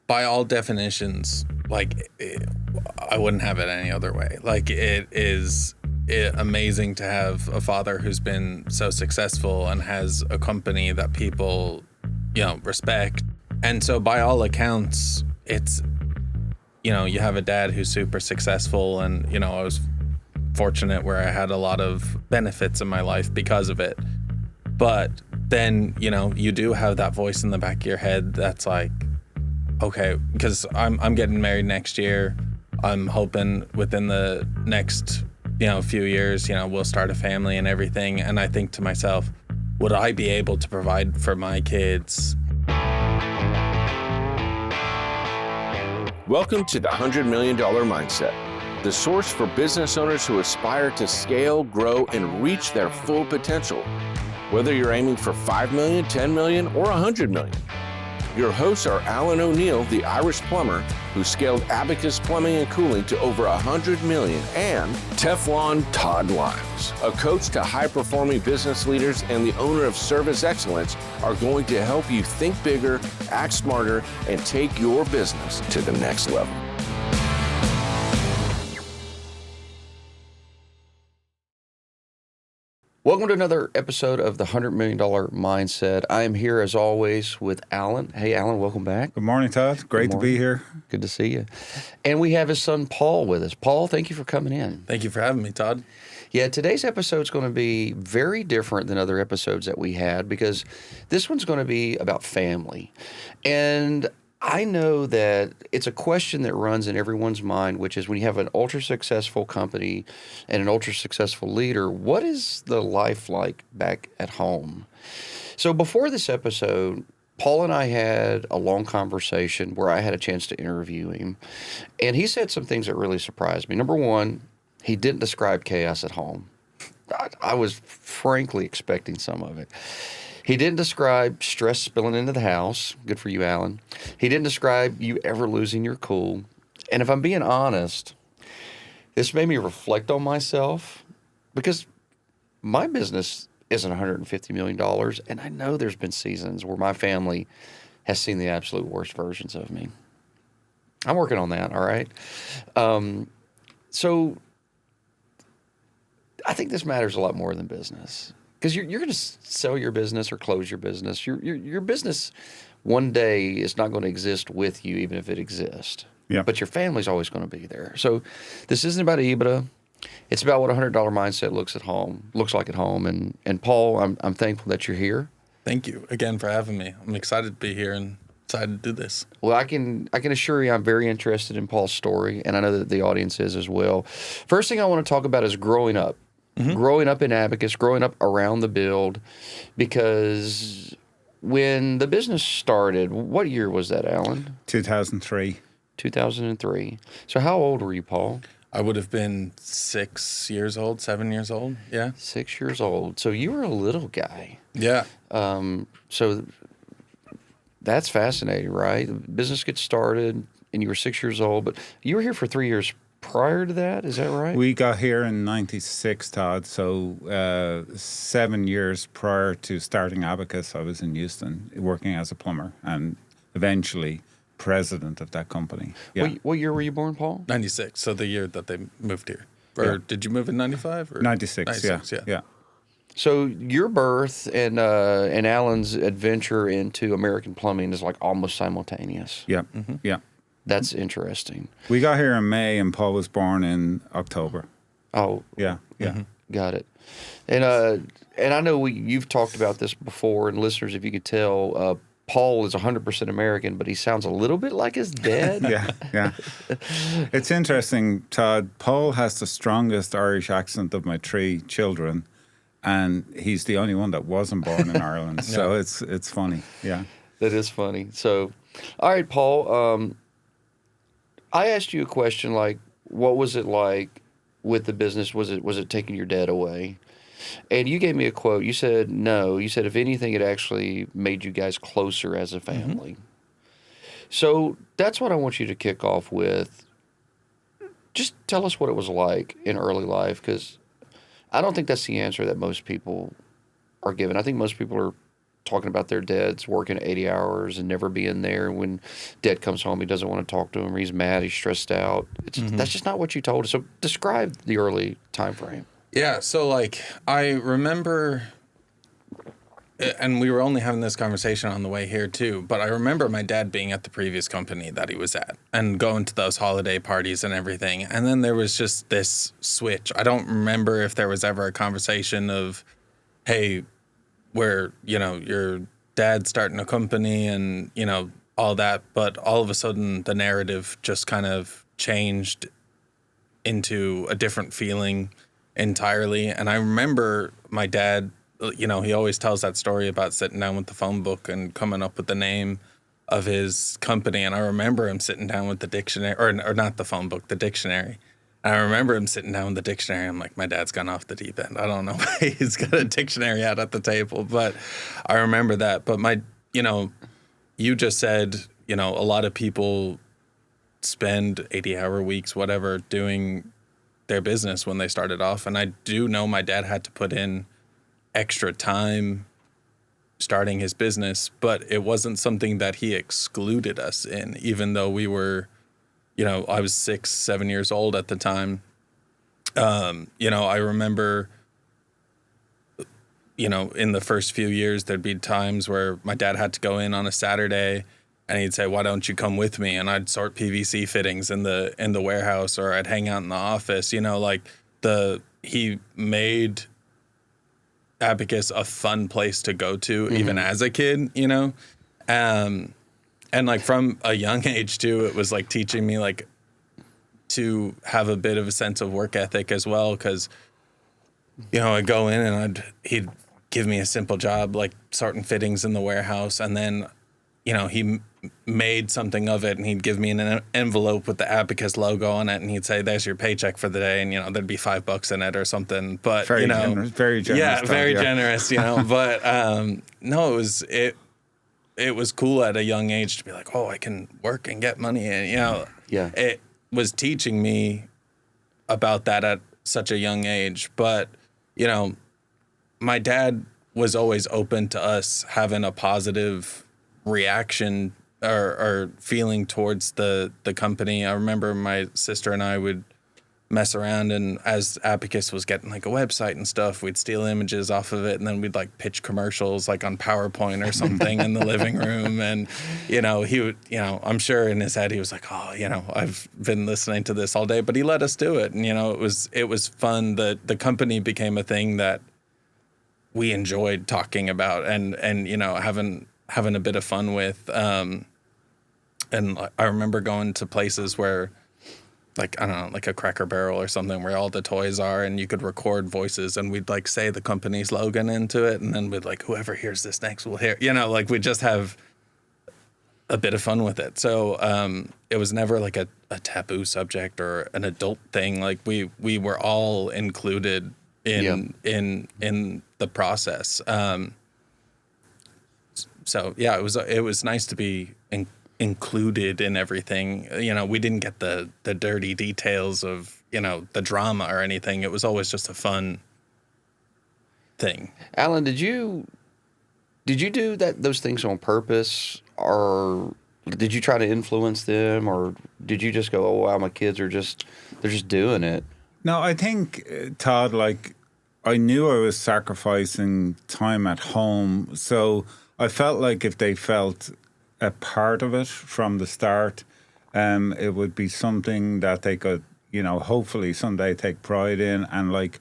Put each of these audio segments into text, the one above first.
by all definitions, like, I wouldn't have it any other way. Like, it is amazing to have a father who's been so successful and has a company that people, respect. And so by all accounts, it's, you have a dad who's super successful, and, I was fortunate where I had a lot of benefits in my life because of it. But then, you do have that voice in the back of your head that's like, okay, because I'm getting married next year. I'm hoping within the next, few years, we'll start a family and everything. And I think to myself, would I be able to provide for my kids? Welcome to the $100 Million Mindset, the source for business owners who aspire to scale, grow, and reach their full potential. Whether you're aiming for 5 million, 10 million, or 100 million. Your hosts are Alan O'Neill, the Irish plumber, who scaled Abacus Plumbing and Cooling to over 100 million, and Teflon Todd Liles, a coach to high-performing business leaders and the owner of Service Excellence, are going to help you think bigger, act smarter, and take your business to the next level. Welcome to another episode of the $100 Million Mindset. I am here as always with Alan. Hey, Alan, welcome back. Good morning, Todd. Great to be here. Good to see you. And we have his son, Paul, with us. Paul, thank you for coming in. Thank you for having me, Todd. Yeah, today's episode is going to be very different than other episodes that we had because this one's going to be about family. And I know that it's a question that runs in everyone's mind, which is when you have an ultra-successful company and an ultra-successful leader, what is the life like back at home? So before this episode, Paul and I had a long conversation where I had a chance to interview him, and he said some things that really surprised me. Number one, he didn't describe chaos at home. I was frankly expecting some of it. He didn't describe stress spilling into the house. Good for you, Alan. He didn't describe you ever losing your cool. And if I'm being honest, this made me reflect on myself because my business isn't $150 million. And I know there's been seasons where my family has seen the absolute worst versions of me. I'm working on that, all right? So I think this matters a lot more than business. Because you're going to sell your business or close your business. Your business one day is not going to exist with you, even if it exists. Yeah. But your family's always going to be there. So this isn't about EBITDA. It's about what a $100 mindset looks like at home. And Paul, I'm thankful that you're here. Thank you again for having me. I'm excited to be here and excited to do this. Well, I can assure you I'm very interested in Paul's story, and I know that the audience is as well. First thing I want to talk about is growing up. Mm-hmm. Growing up in Abacus, growing up around the build, because when the business started, what year was that, Alan? 2003. 2003. So how old were you, Paul? I would have been 7 years old, yeah. 6 years old. So you were a little guy. Yeah. So that's fascinating, right? The business gets started, and you were 6 years old, but you were here for 3 years prior to that, is that right? We got here in 96, Todd. So 7 years prior to starting Abacus, I was in Houston working as a plumber and eventually president of that company. Yeah. What year were you born, Paul? 96, so the year that they moved here. Or did you move in 95? Or? 96, yeah. So your birth and Alan's adventure into American plumbing is like almost simultaneous. Yeah, yeah. That's interesting. We got here in May, and Paul was born in October. Oh, yeah. Got it. And I know you've talked about this before, and listeners, if you could tell, Paul is 100% American, but he sounds a little bit like his dad. Yeah. It's interesting, Todd. Paul has the strongest Irish accent of my 3 children, and he's the only one that wasn't born in Ireland. So it's funny. Yeah, that is funny. So, all right, Paul. I asked you a question like, what was it like with the business? Was it taking your dad away? And you gave me a quote. You said, no. You said, if anything, it actually made you guys closer as a family. Mm-hmm. So that's what I want you to kick off with. Just tell us what it was like in early life, because I don't think that's the answer that most people are given. I think most people are talking about their dads working 80 hours and never being there. When dad comes home, he doesn't want to talk to him, or he's mad, he's stressed out. That's just not what you told us. So describe the early time frame. Yeah, so like I remember, and we were only having this conversation on the way here too, but I remember my dad being at the previous company that he was at and going to those holiday parties and everything. And then there was just this switch. I don't remember if there was ever a conversation of, hey, where, your dad's starting a company and, all that. But all of a sudden the narrative just kind of changed into a different feeling entirely. And I remember my dad, he always tells that story about sitting down with the phone book and coming up with the name of his company. And I remember him sitting down with the dictionary, or not the phone book, the dictionary. And I remember him sitting down with the dictionary. I'm like, my dad's gone off the deep end. I don't know why he's got a dictionary out at the table, but I remember that. But you just said, a lot of people spend 80-hour weeks, whatever, doing their business when they started off. And I do know my dad had to put in extra time starting his business, but it wasn't something that he excluded us in, even though we were, I was 6-7 years old at the time. I remember, in the first few years, there'd be times where my dad had to go in on a Saturday and he'd say, why don't you come with me? And I'd sort PVC fittings in the warehouse, or I'd hang out in the office, he made Abacus a fun place to go to, even as a kid, and like from a young age too, it was like teaching me like to have a bit of a sense of work ethic as well. Cause I'd go in and he'd give me a simple job, like sorting fittings in the warehouse. And then, he made something of it and he'd give me an envelope with the Abacus logo on it. And he'd say, there's your paycheck for the day. And, there'd be $5 in it or something, but very generous, very generous. Yeah, very generous, but, no, it was cool at a young age to be like, oh, I can work and get money. And, it was teaching me about that at such a young age. But, my dad was always open to us having a positive reaction or feeling towards the company. I remember my sister and I would mess around, and as Abacus was getting like a website and stuff, we'd steal images off of it, and then we'd like pitch commercials like on PowerPoint or something in the living room. And he would, I'm sure in his head he was like, oh, I've been listening to this all day, but he let us do it. And it was fun. The company became a thing that we enjoyed talking about and having a bit of fun with. And I remember going to places where, like, I don't know, like a Cracker Barrel or something where all the toys are, and you could record voices, and we'd like say the company slogan into it, and then we'd like, whoever hears this next will hear, like we just have a bit of fun with it. So it was never like a taboo subject or an adult thing. Like we were all included in the process. So yeah, it was nice to be included in everything. We didn't get the dirty details of, the drama or anything. It was always just a fun thing. Alan, did you do those things on purpose, or did you try to influence them, or did you just go, oh wow, my kids they're just doing it? No, I think, Todd, like, I knew I was sacrificing time at home, so I felt like if they felt a part of it from the start, it would be something that they could, hopefully someday take pride in and, like,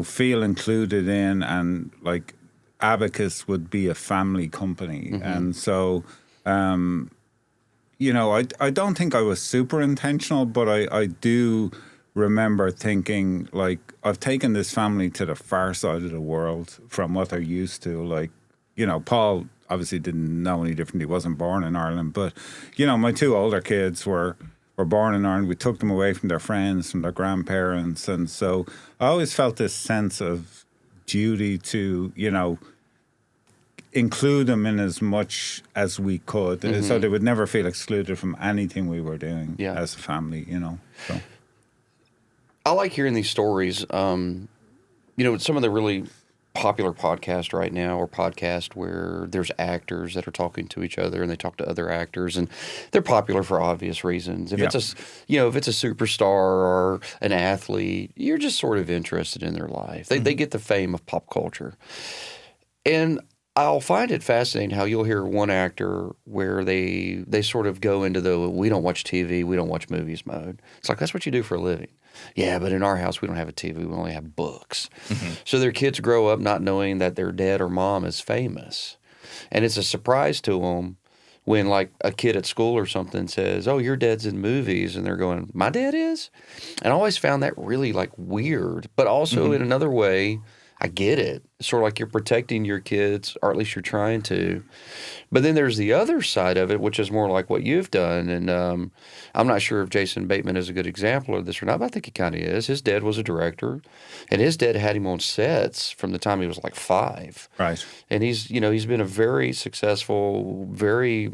feel included in, and, like, Abacus would be a family company. Mm-hmm. And so, I don't think I was super intentional, but I do remember thinking, like, I've taken this family to the far side of the world from what they're used to. Like, Paul obviously didn't know any different. He wasn't born in Ireland. But, my two older kids were born in Ireland. We took them away from their friends, from their grandparents. And so I always felt this sense of duty to, include them in as much as we could. Mm-hmm. So they would never feel excluded from anything we were doing as a family, So. I like hearing these stories. Some of the really popular podcast right now, or podcast where there's actors that are talking to each other and they talk to other actors, and they're popular for obvious reasons. If it's if it's a superstar or an athlete, you're just sort of interested in their life. They get the fame of pop culture. And I'll find it fascinating how you'll hear one actor where they sort of go into the we don't watch TV, we don't watch movies mode. It's like, that's what you do for a living. Yeah, but in our house, we don't have a TV. We only have books. So their kids grow up not knowing that their dad or mom is famous. And it's a surprise to them when, like, a kid at school or something says, oh, your dad's in movies. And they're going, my dad is? And I always found that really, like, weird. But also in another way, I get it. It's sort of like you're protecting your kids, or at least you're trying to. But then there's the other side of it, which is more like what you've done. And I'm not sure if Jason Bateman is a good example of this or not, but I think he kind of is. His dad was a director, and his dad had him on sets from the time he was like 5. Right. And he's been a very successful, very,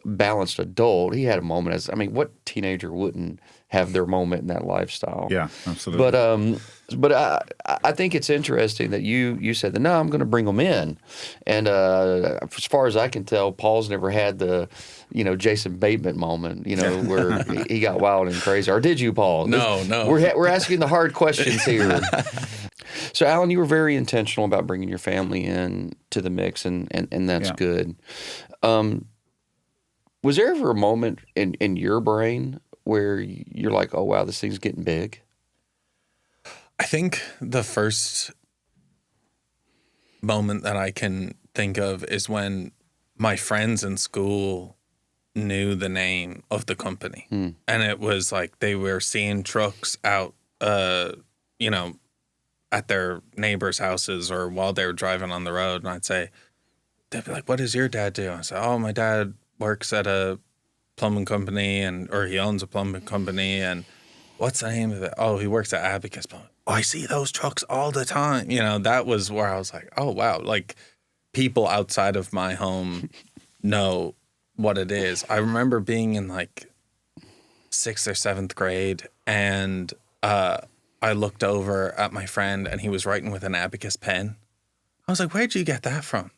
balanced adult. He had a moment what teenager wouldn't have their moment in that lifestyle? Yeah, absolutely. But I think it's interesting that you said that, no, I'm going to bring them in. And as far as I can tell, Paul's never had the, Jason Bateman moment, where he got wild and crazy. Or did you, Paul? No. We're asking the hard questions here. So, Alan, you were very intentional about bringing your family in to the mix, and that's good. Was there ever a moment in your brain where you're like, oh, wow, this thing's getting big? I think the first moment that I can think of is when my friends in school knew the name of the company. And it was like they were seeing trucks out, at their neighbors' houses or while they were driving on the road. And they'd be like, what does your dad do? I say, oh, my dad works at a plumbing company or he owns a plumbing company. And what's the name of it? Oh, he works at Abacus. Oh, I see those trucks all the time. That was where I was like, oh, wow. Like, people outside of my home know what it is. I remember being in like 6th or 7th grade, and I looked over at my friend and he was writing with an Abacus pen. I was like, where'd you get that from?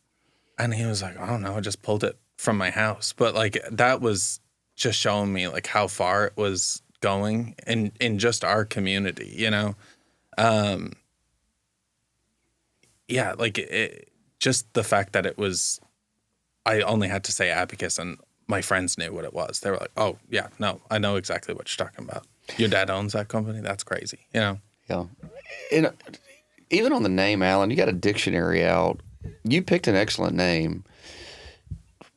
And he was like, I don't know, I just pulled it from my house. But like, that was just showing me like how far it was going in just our community, just the fact that it was, I only had to say Abacus and my friends knew what it was. They were like, oh yeah, no, I know exactly what you're talking about. Your dad owns that company? That's crazy, Yeah. And even on the name, Alan, you got a dictionary out. You picked an excellent name.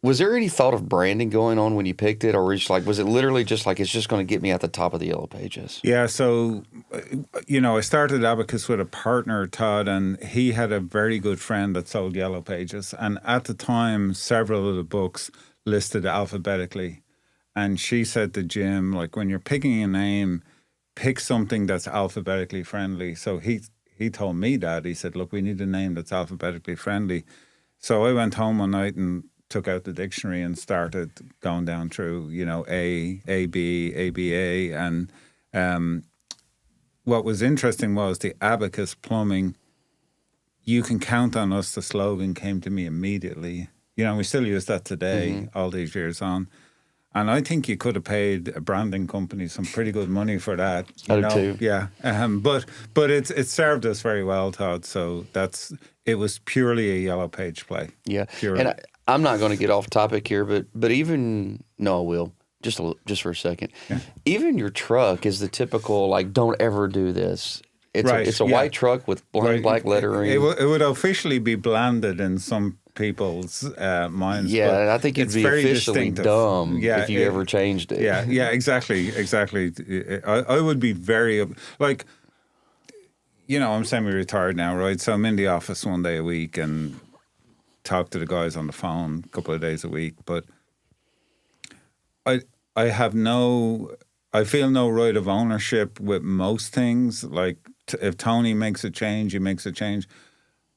Was there any thought of branding going on when you picked it, or was it literally just like, it's just going to get me at the top of the Yellow Pages? Yeah, so, I started Abacus with a partner, Todd, and he had a very good friend that sold Yellow Pages. And at the time, several of the books listed alphabetically. And she said to Jim, like, when you're picking a name, pick something that's alphabetically friendly. So he told me that. He said, look, we need a name that's alphabetically friendly. So I went home one night and took out the dictionary and started going down through, A, B, ABA. And what was interesting was the Abacus plumbing, you can count on us, the slogan came to me immediately. We still use that today, all these years on. And I think you could have paid a branding company some pretty good money for that. I do too. Yeah. But it served us very well, Todd. So it was purely a Yellow Page play. Yeah. Purely. And I'm not going to get off topic here, but even, no, I will. Just for a second. Yeah. Even your truck is the typical, like, don't ever do this. It's a white truck with black lettering. It would officially be blanded in some people's minds. Yeah, and I think it'd be officially dumb if you ever changed it. Yeah, exactly. I would be very, like, I'm semi-retired now, right? So I'm in the office one day a week and talk to the guys on the phone a couple of days a week. But I feel no right of ownership with most things. Like, if Tony makes a change, he makes a change.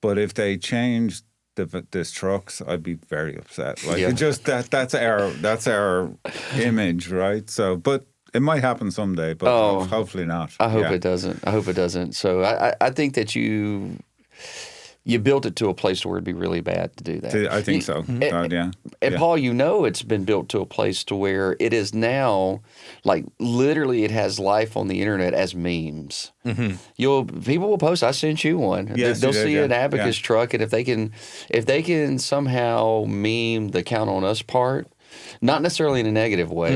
But if they change this trucks, I'd be very upset. Like, it just that's our image, right? So, but it might happen someday, but hopefully not. I hope it doesn't. So I think that you you built it to a place where it'd be really bad to do that. I think so, Todd, yeah. And Yeah. Paul, it's been built to a place to where it is now, like literally, it has life on the internet as memes. People will post. I sent you one. Yes, They'll you did, see yeah. an Abacus truck, and if they can somehow meme the count on us part. Not necessarily in a negative way.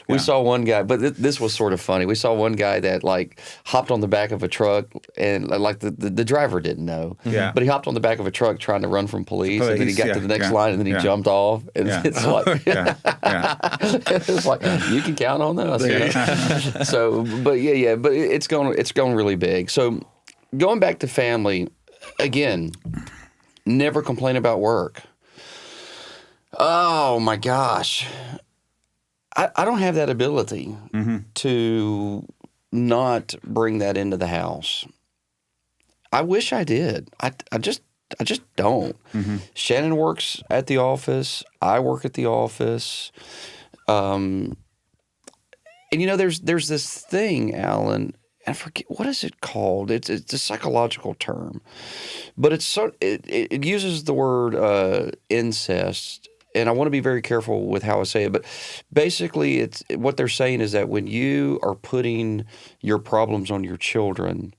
We saw one guy, but this was sort of funny. We saw one guy that like hopped on the back of a truck, and like the driver didn't know. Yeah. But he hopped on the back of a truck trying to run from police, and then he got to the next line, and then he jumped off. And it's like, it's like you can count on us. You know? So, but it's going really big. So, going back to family again, never complain about work. Oh my gosh. I don't have that ability to not bring that into the house. I wish I did. I just don't. Shannon works at the office. I work at the office. And there's this thing, Alan, I forget, what is it called? It's a psychological term, but it uses the word incest. And I want to be very careful with how I say it, but basically, it's what they're saying is that when you are putting your problems on your children,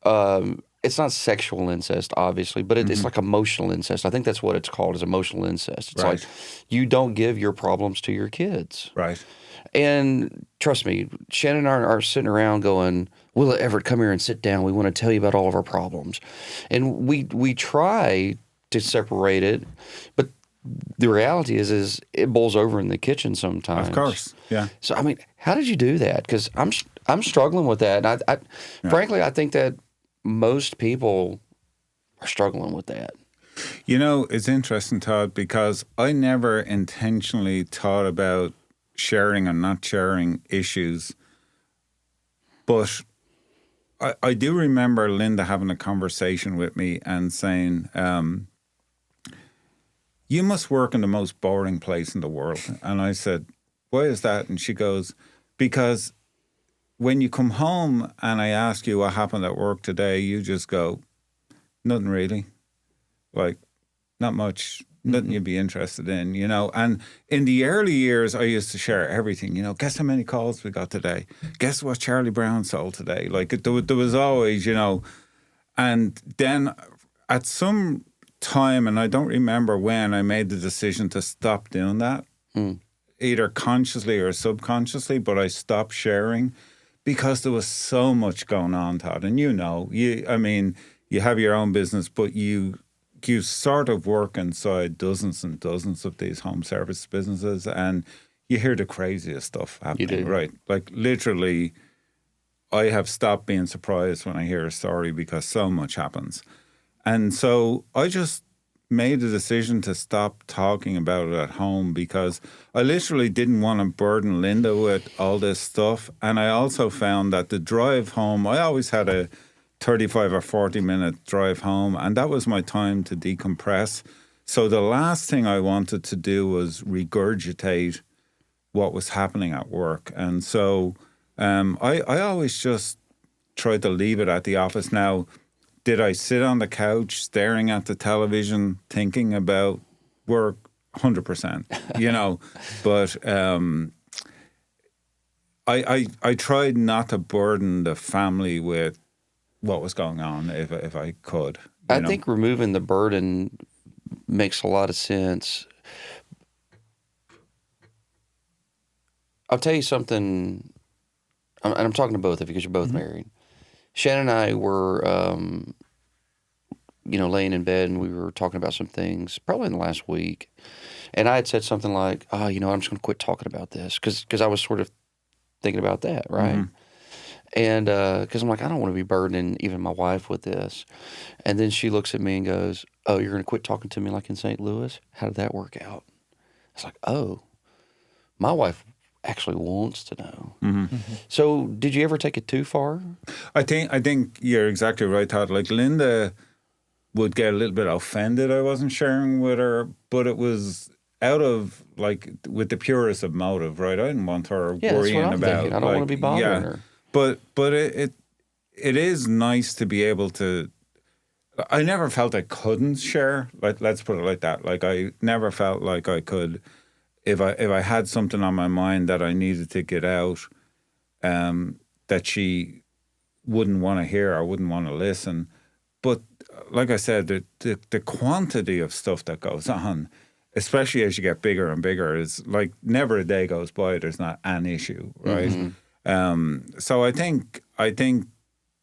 it's not sexual incest, obviously, but it's like emotional incest. I think that's what it's called, is emotional incest. It's like you don't give your problems to your kids. Right. And trust me, Shannon and I are sitting around going, "Will Everett, come here and sit down. We want to tell you about all of our problems." And we try to separate it, but the reality is it boils over in the kitchen sometimes. Of course, yeah. So I mean, how did you do that? Because I'm struggling with that, and frankly, I think that most people are struggling with that. It's interesting, Todd, because I never intentionally thought about sharing and not sharing issues, but I do remember Linda having a conversation with me and saying, "You must work in the most boring place in the world." And I said, "Why is that?" And she goes, "Because when you come home and I ask you what happened at work today, you just go, nothing really. Like, not much, nothing you'd be interested in, And in the early years, I used to share everything, guess how many calls we got today? Guess what Charlie Brown sold today? Like, there was always, And then at some time, and I don't remember when, I made the decision to stop doing that, either consciously or subconsciously, but I stopped sharing because there was so much going on, Todd. And you have your own business, but you sort of work inside dozens and dozens of these home service businesses, and you hear the craziest stuff happening. You do. Right? Like, literally, I have stopped being surprised when I hear a story because so much happens. And so I just made a decision to stop talking about it at home because I literally didn't want to burden Linda with all this stuff. And I also found that the drive home, I always had a 35 or 40-minute drive home, and that was my time to decompress. So the last thing I wanted to do was regurgitate what was happening at work. And so I always just tried to leave it at the office. Now, did I sit on the couch staring at the television thinking about work? 100%, But I tried not to burden the family with what was going on if I could. I think removing the burden makes a lot of sense. I'll tell you something, and I'm talking to both of you because you're both married. Shannon and I were, laying in bed, and we were talking about some things probably in the last week. And I had said something like, I'm just going to quit talking about this because I was sort of thinking about that, right? And because I'm like, I don't want to be burdening even my wife with this. And then she looks at me and goes, "Oh, you're going to quit talking to me like in St. Louis? How did that work out?" I was like, "Oh, my wife actually wants to know." So did you ever take it too far? I think you're exactly right, Todd. Like, Linda would get a little bit offended I wasn't sharing with her, but it was out of, like, with the purest of motive, right? I didn't want her worrying that's what I'm about. thinking. I don't want to be bothering her. But it is nice to be able to, I never felt I couldn't share. Let's put it like that. Like I never felt like I could, if I had something on my mind that I needed to get out, that she wouldn't want to hear or wouldn't want to listen. But like I said, the quantity of stuff that goes on, especially as you get bigger and bigger, is like never a day goes by there's not an issue, right? So I think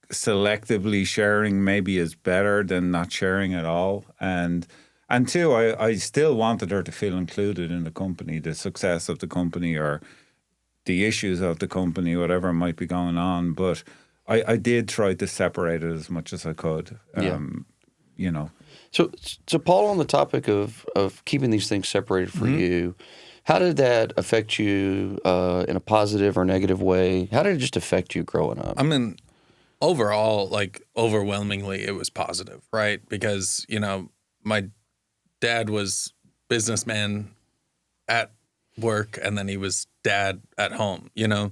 selectively sharing maybe is better than not sharing at all. And two, I still wanted her to feel included in the company, the success of the company or the issues of the company, whatever might be going on. But I did try to separate it as much as I could. You know. So Paul, on the topic of keeping these things separated for you, how did that affect you in a positive or negative way? How did it just affect you growing up? I mean, overall, like overwhelmingly, it was positive, right? Because, you know, my dad was businessman at work and then he was dad at home, you know?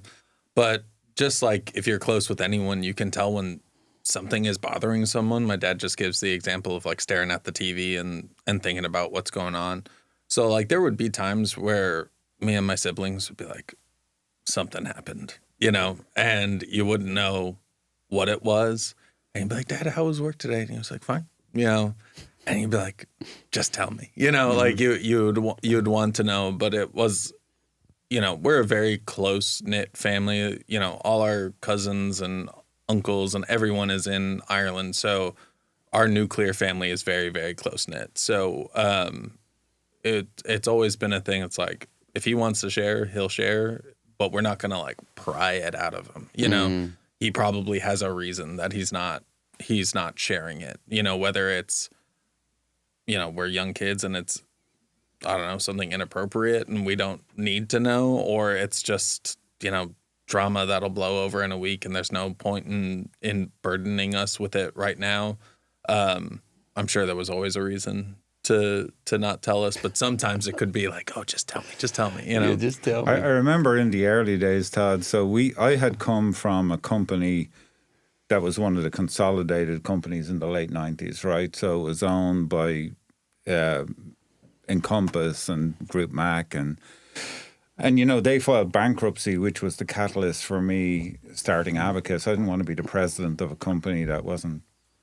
But just like if you're close with anyone, you can tell when something is bothering someone. My dad just gives the example of like staring at the TV and thinking about what's going on. So like there would be times where me and my siblings would be like, something happened, you know, and you wouldn't know what it was. And you'd be like, Dad, how was work today? And he was like, fine, you know, and you'd be like, just tell me, you know, like you'd want to know. But it was, you know, we're a very close knit family, you know, all our cousins and uncles and everyone is in Ireland. So our nuclear family is very, very close knit. So it's always been a thing. It's like, if he wants to share, he'll share, but we're not going to like pry it out of him. You know, he probably has a reason that he's not sharing it, you know, whether it's, you know, we're young kids and it's, I don't know, something inappropriate and we don't need to know, or it's just, you know, drama that'll blow over in a week and there's no point in burdening us with it right now. I'm sure there was always a reason to not tell us, but sometimes it could be like, oh, just tell me, you know. Yeah, just tell me. I remember in the early days, Todd, so I had come from a company that was one of the consolidated companies in the late 90s, right? So it was owned by Encompass and Group Mac and you know, they filed bankruptcy, which was the catalyst for me starting Abacus. I didn't want to be the president of a company that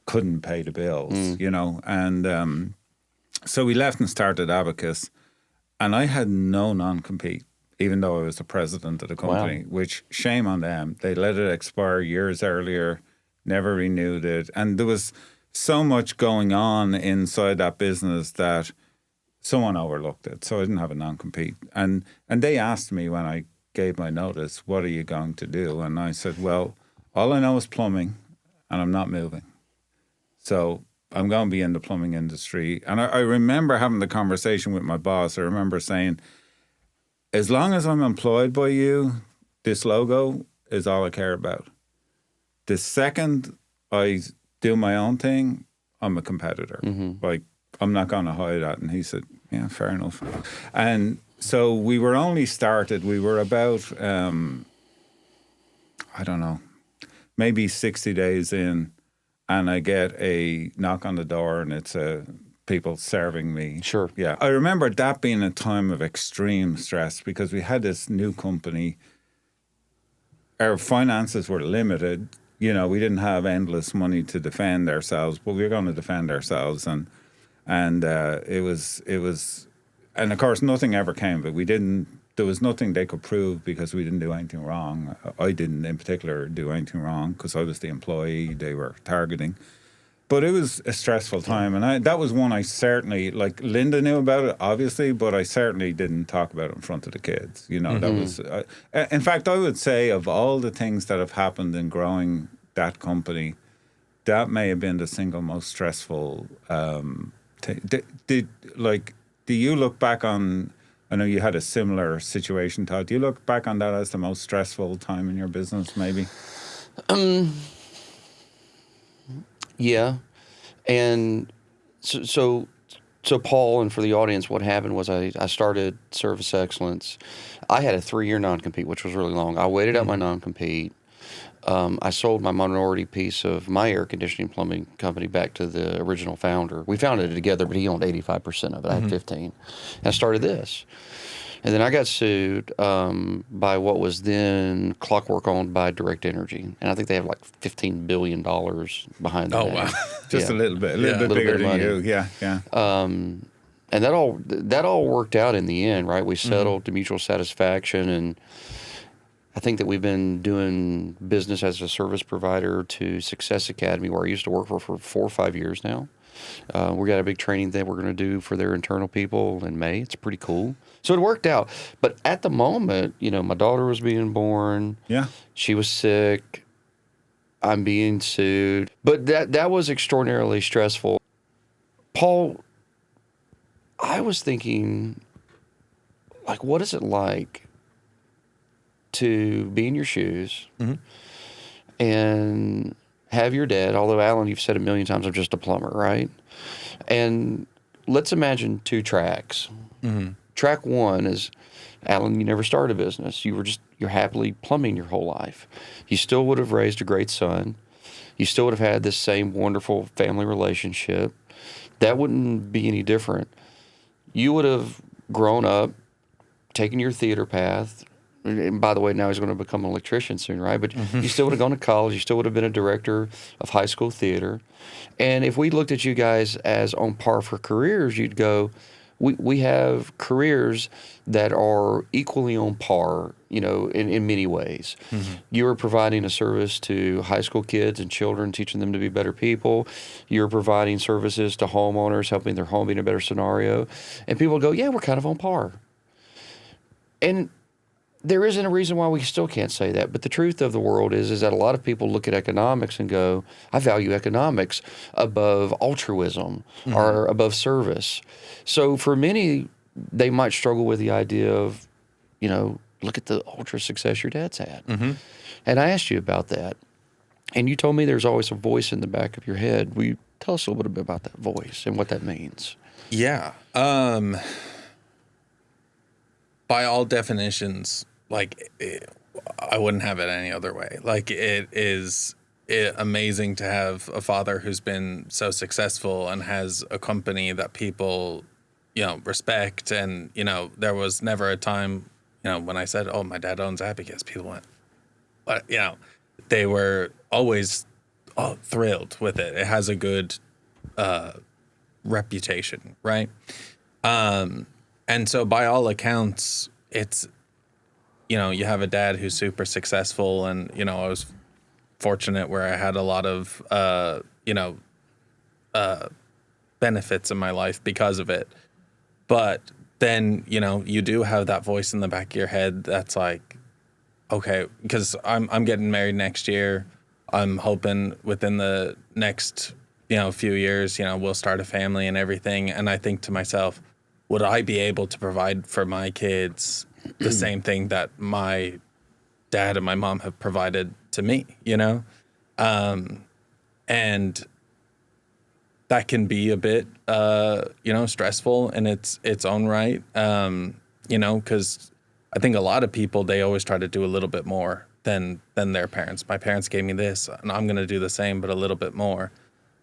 couldn't pay the bills, you know. And so we left and started Abacus, and I had no non-compete, even though I was the president of the company, which shame on them. They let it expire years earlier, never renewed it. And there was so much going on inside that business that someone overlooked it. So I didn't have a non-compete. And they asked me when I gave my notice, what are you going to do? And I said, well, all I know is plumbing, and I'm not moving. So I'm going to be in the plumbing industry. And I remember having the conversation with my boss. I remember saying, as long as I'm employed by you, this logo is all I care about. The second I do my own thing, I'm a competitor. Like, I'm not going to hide that. And he said, yeah, fair enough. And so we were only started, we were about, I don't know, maybe 60 days in. And I get a knock on the door and it's people serving me. Sure. Yeah. I remember that being a time of extreme stress because we had this new company. Our finances were limited. You know, we didn't have endless money to defend ourselves, but we were going to defend ourselves. And it was, and of course, nothing ever came of it. There was nothing they could prove because we didn't do anything wrong. I didn't in particular do anything wrong because I was the employee they were targeting. But it was a stressful time. And that was one I certainly, like Linda knew about it, obviously, but I certainly didn't talk about it in front of the kids. You know, that was, in fact, I would say of all the things that have happened in growing that company, that may have been the single most stressful do you look back on, I know you had a similar situation, Todd. Do you look back on that as the most stressful time in your business, maybe? Yeah. And so Paul, and for the audience, what happened was I started Service Excellence. I had a 3-year non-compete, which was really long. I waited out my non-compete. I sold my minority piece of my air conditioning plumbing company back to the original founder. We founded it together, but he owned 85% of it. I had 15. And I started this. And then I got sued by what was then Clockwork, owned by Direct Energy. And I think they have like $15 billion behind them. Oh, wow. Just a little bit Little bigger bit of than money. you. Yeah, yeah. And that all worked out in the end, right? We settled to mutual satisfaction, and I think that we've been doing business as a service provider to Success Academy, where I used to work for 4 or 5 years now. We got a big training that we're going to do for their internal people in May. It's pretty cool. So it worked out. But at the moment, my daughter was being born. Yeah. She was sick. I'm being sued. But that was extraordinarily stressful. Paul, I was thinking, like, what is it like to be in your shoes and have your dad, although Alan, you've said a million times, I'm just a plumber, right? And let's imagine 2 tracks. Track 1 is, Alan, you never started a business. You're happily plumbing your whole life. You still would have raised a great son. You still would have had this same wonderful family relationship. That wouldn't be any different. You would have grown up, taken your theater path. And by the way, now he's going to become an electrician soon, right? But you still would have gone to college. You still would have been a director of high school theater. And if we looked at you guys as on par for careers, you'd go, we have careers that are equally on par, in many ways. You are providing a service to high school kids and children, teaching them to be better people. You're providing services to homeowners, helping their home be in a better scenario. And people go, yeah, we're kind of on par. And there isn't a reason why we still can't say that. But the truth of the world is that a lot of people look at economics and go, I value economics above altruism or above service. So for many, they might struggle with the idea of, look at the ultra success your dad's had. And I asked you about that. And you told me there's always a voice in the back of your head. Will you tell us a little bit about that voice and what that means? Yeah. By all definitions, I wouldn't have it any other way. It is amazing to have a father who's been so successful and has a company that people, respect. And, there was never a time, when I said, oh, my dad owns Abacus, people went, but, they were always thrilled with it. It has a good reputation, right? And so by all accounts, it's, you have a dad who's super successful, and, I was fortunate where I had a lot of, benefits in my life because of it. But then, you do have that voice in the back of your head that's like, okay, because I'm getting married next year. I'm hoping within the next, few years, we'll start a family and everything. And I think to myself, would I be able to provide for my kids the same thing that my dad and my mom have provided to me, and that can be a bit, stressful in its own right, because I think a lot of people, they always try to do a little bit more than their parents. My parents gave me this, and I'm going to do the same, but a little bit more.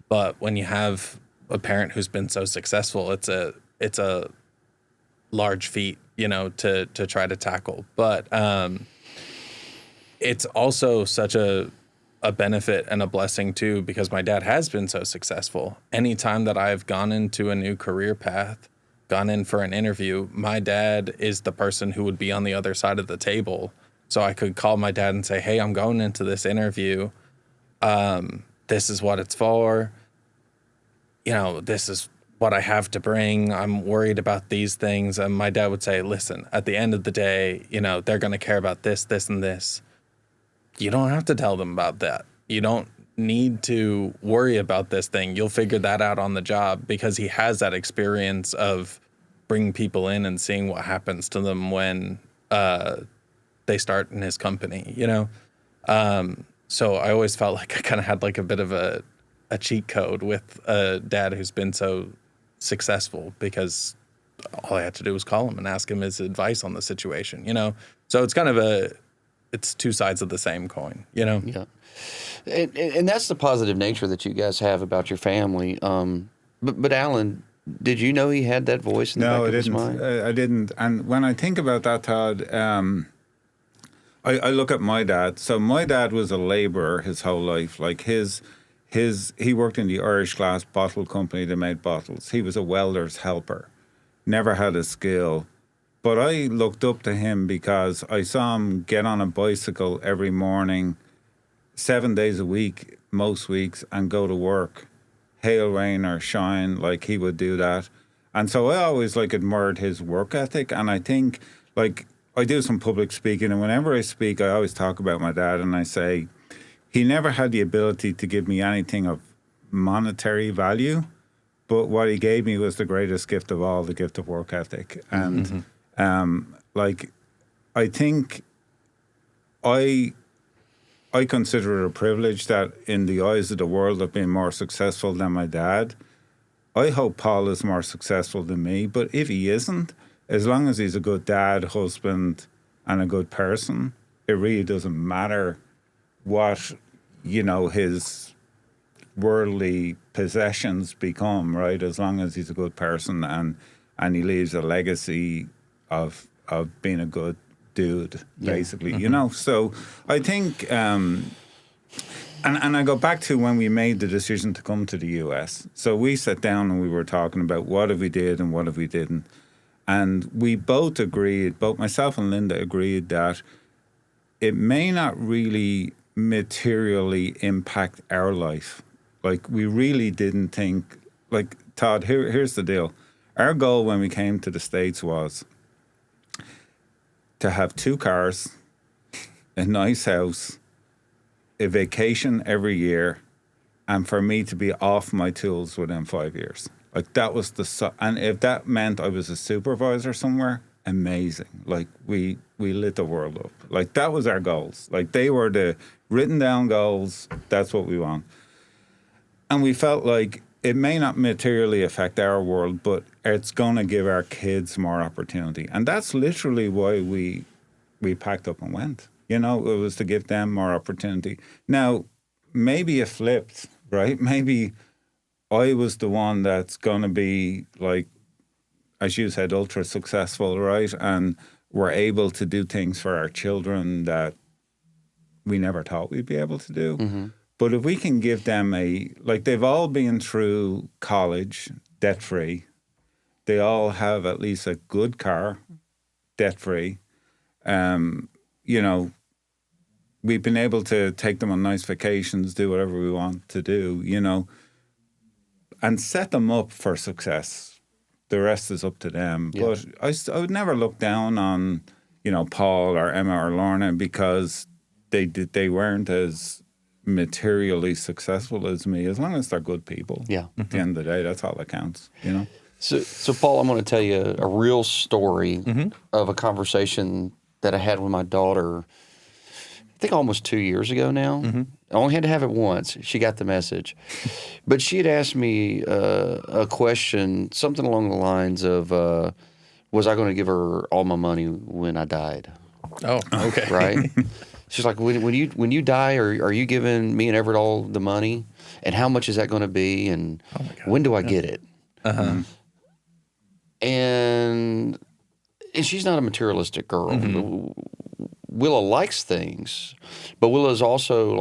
But when you have a parent who's been so successful, it's a large feat, to try to tackle. But it's also such a benefit and a blessing too, because my dad has been so successful. Anytime that I've gone into a new career path, gone in for an interview, my dad is the person who would be on the other side of the table. So I could call my dad and say, hey, I'm going into this interview. This is what it's for. This is what I have to bring. I'm worried about these things. And my dad would say, listen, at the end of the day, they're going to care about this, this, and this. You don't have to tell them about that. You don't need to worry about this thing. You'll figure that out on the job, because he has that experience of bringing people in and seeing what happens to them when they start in his company, So I always felt like I kind of had like a bit of a cheat code with a dad who's been so successful, because all I had to do was call him and ask him his advice on the situation, So it's kind of it's two sides of the same coin, you know? Yeah. And that's the positive nature that you guys have about your family. But Alan, did you know he had that voice in the back of his mind? I didn't. And when I think about that, Todd, I look at my dad. So my dad was a labourer his whole life. Like he worked in the Irish Glass bottle company that made bottles. He was a welder's helper. Never had a skill. But I looked up to him because I saw him get on a bicycle every morning, 7 days a week, most weeks, and go to work, hail, rain, or shine, like he would do that. And so I always admired his work ethic. And I think I do some public speaking, and whenever I speak, I always talk about my dad, and I say he never had the ability to give me anything of monetary value, but what he gave me was the greatest gift of all, the gift of work ethic. And I think I consider it a privilege that in the eyes of the world I've been more successful than my dad. I hope Paul is more successful than me, but if he isn't, as long as he's a good dad, husband, and a good person, it really doesn't matter what, his worldly possessions become, right? As long as he's a good person and he leaves a legacy of being a good dude, basically, So I think, and I go back to when we made the decision to come to the US. So we sat down and we were talking about what if we did and what if we didn't. And we both agreed, both myself and Linda agreed that it may not really materially impact our life. We really didn't think, Todd, here's the deal. Our goal when we came to the States was to have 2 cars, a nice house, a vacation every year, and for me to be off my tools within 5 years. That was and if that meant I was a supervisor somewhere, amazing. We lit the world up. That was our goals. They were the written down goals. That's what we want. And we felt like it may not materially affect our world, but it's going to give our kids more opportunity. And that's literally why we packed up and went. It was to give them more opportunity. Now, maybe it flipped, right? Maybe I was the one that's going to be, as you said, ultra successful, right? And we're able to do things for our children that we never thought we'd be able to do. Mm-hmm. But if we can give them they've all been through college debt-free. They all have at least a good car, debt-free. We've been able to take them on nice vacations, do whatever we want to do, and set them up for success. The rest is up to them. Yeah. But I would never look down on, Paul or Emma or Lorna because they weren't as materially successful as me, as long as they're good people. Yeah. At the end of the day, that's all that counts, So Paul, I'm going to tell you a real story of a conversation that I had with my daughter, I think almost 2 years ago now. Mm-hmm. I only had to have it once. She got the message. But she had asked me a question, something along the lines of, was I going to give her all my money when I died? Oh, okay. Right? She's like, when you die, are you giving me and Everett all the money? And how much is that going to be? And when do I get it? Uh-huh. And she's not a materialistic girl. Mm-hmm. Willa likes things, but Willa's also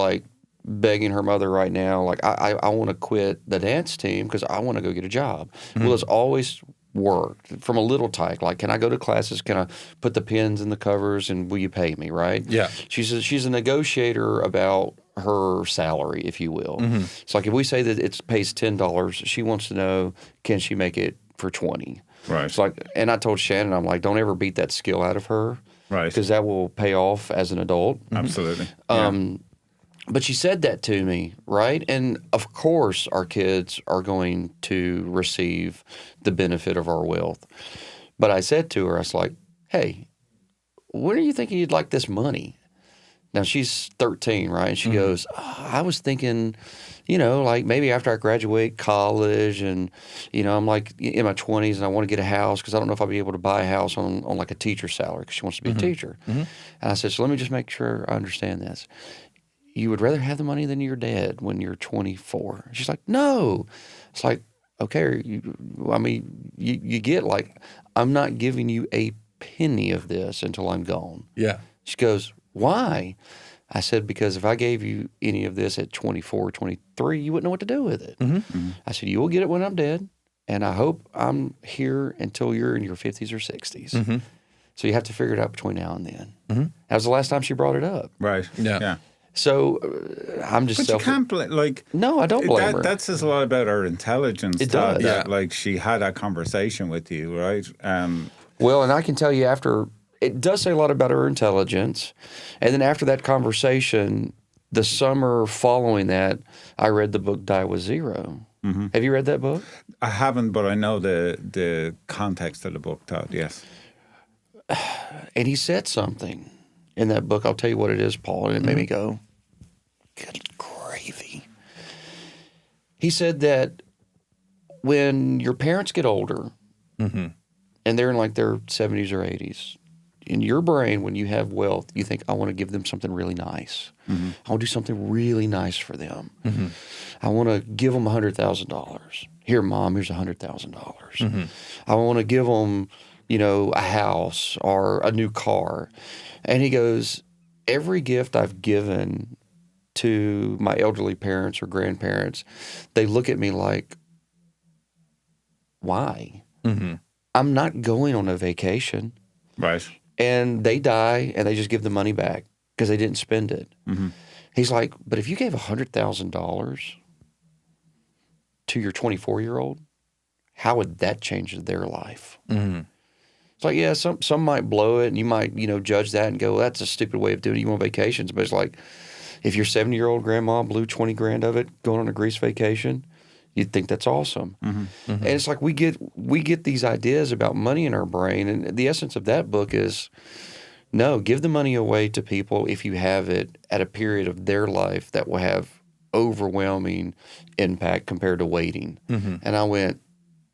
begging her mother right now, I want to quit the dance team because I want to go get a job. Mm-hmm. Willa's always worked from a little tyke. Can I go to classes? Can I put the pins in the covers and will you pay me, right? Yeah. She's a negotiator about her salary, if you will. Mm-hmm. It's if we say that it pays $10, she wants to know, can she make it for $20? Right. It's and I told Shannon, I'm don't ever beat that skill out of her. Right. Because that will pay off as an adult. Absolutely. But she said that to me, right? And of course our kids are going to receive the benefit of our wealth. But I said to her, I was hey, when are you thinking you'd like this money? Now she's 13, right? And she goes, I was thinking, like maybe after I graduate college and, I'm like in my 20s and I want to get a house because I don't know if I'll be able to buy a house on like a teacher's salary because she wants to be a teacher. And I said, so let me just make sure I understand this. You would rather have the money than your dad when you're 24. She's like, no. It's like, okay, you get like, I'm not giving you a penny of this until I'm gone. Yeah. She goes, why? I said, because if I gave you any of this at 24, 23, you wouldn't know what to do with it. I said, you will get it when I'm dead, and I hope I'm here until you're in your 50s or 60s. So you have to figure it out between now and then. That was the last time she brought it up. Right. Yeah. So I'm just But you can't blame, No, I don't blame her. That says a lot about her intelligence. It Todd, does. that, like, she had that conversation with you, right? Well, and I can tell you it does say a lot about her intelligence. And then after that conversation, the summer following that, I read the book Die With Zero. Have you read that book? I haven't, but I know the context of the book, Todd, yes. And he said something in that book. I'll tell you what it is, Paul, and it made me go, good gravy. He said that when your parents get older and they're in like their 70s or 80s, in your brain, when you have wealth, you think, I want to give them something really nice. I want to do something really nice for them. I want to give them $100,000. Here, Mom, here's $100,000. I want to give them, a house or a new car. And he goes, every gift I've given to my elderly parents or grandparents, they look at me like, why? I'm not going on a vacation. Right. And they die and they just give the money back because they didn't spend it. He's like, but if you gave $100,000 to your 24-year-old, how would that change their life? It's like, yeah, some might blow it and you might, judge that and go, well, that's a stupid way of doing it. You want vacations. But it's like, if your 70-year-old grandma blew 20 grand of it going on a Greece vacation, you'd think that's awesome. And it's like we get these ideas about money in our brain. And the essence of that book is, no, give the money away to people if you have it at a period of their life that will have overwhelming impact compared to waiting. And I went,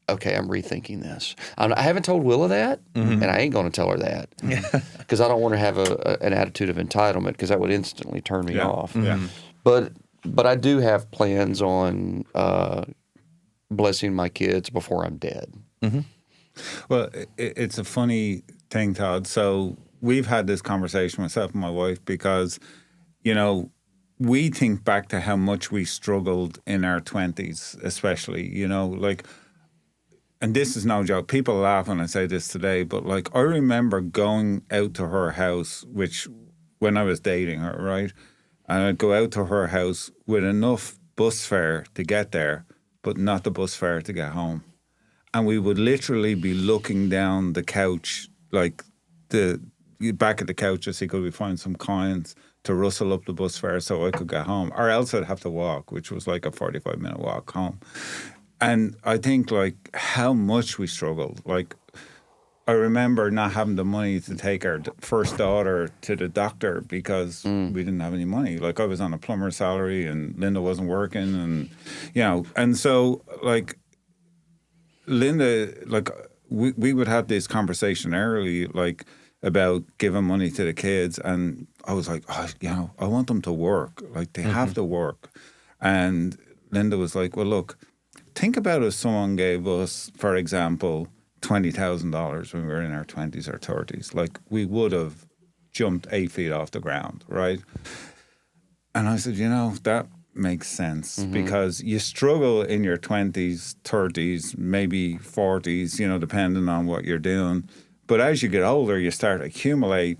okay, I'm rethinking this. I haven't told Willa that, and I ain't going to tell her that because I don't want her to have an attitude of entitlement because that would instantly turn me off. But I do have plans on blessing my kids before I'm dead. Well, it's a funny thing, Todd. So we've had this conversation, myself and my wife, because, we think back to how much we struggled in our 20s, especially, and this is no joke. People laugh when I say this today, but I remember going out to her house, which when I was dating her, right? And I'd go out to her house with enough bus fare to get there, but not the bus fare to get home. And we would literally be looking down the couch, like the back of the couch to see could we find some coins to rustle up the bus fare so I could get home. Or else I'd have to walk, which was like a 45-minute walk home. And I think how much we struggled. I remember not having the money to take our first daughter to the doctor because we didn't have any money. I was on a plumber's salary and Linda wasn't working and, and so Linda, we would have this conversation early, about giving money to the kids. And I was like, I want them to work. They have to work. And Linda was like, well, look, think about if someone gave us, for example, $20,000 when we were in our 20s or 30s. We would have jumped 8 feet off the ground, right? And I said, that makes sense because you struggle in your 20s, 30s, maybe 40s, depending on what you're doing. But as you get older, you start to accumulate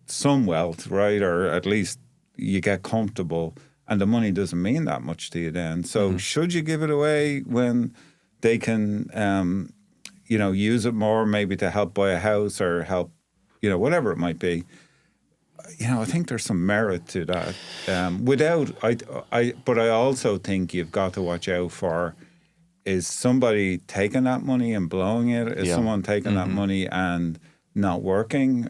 some wealth, right? Or at least you get comfortable and the money doesn't mean that much to you then. So should you give it away when they can, use it more maybe to help buy a house or help, whatever it might be? I think there's some merit to that. But I also think you've got to watch out for, is somebody taking that money and blowing it? Is someone taking that money and not working,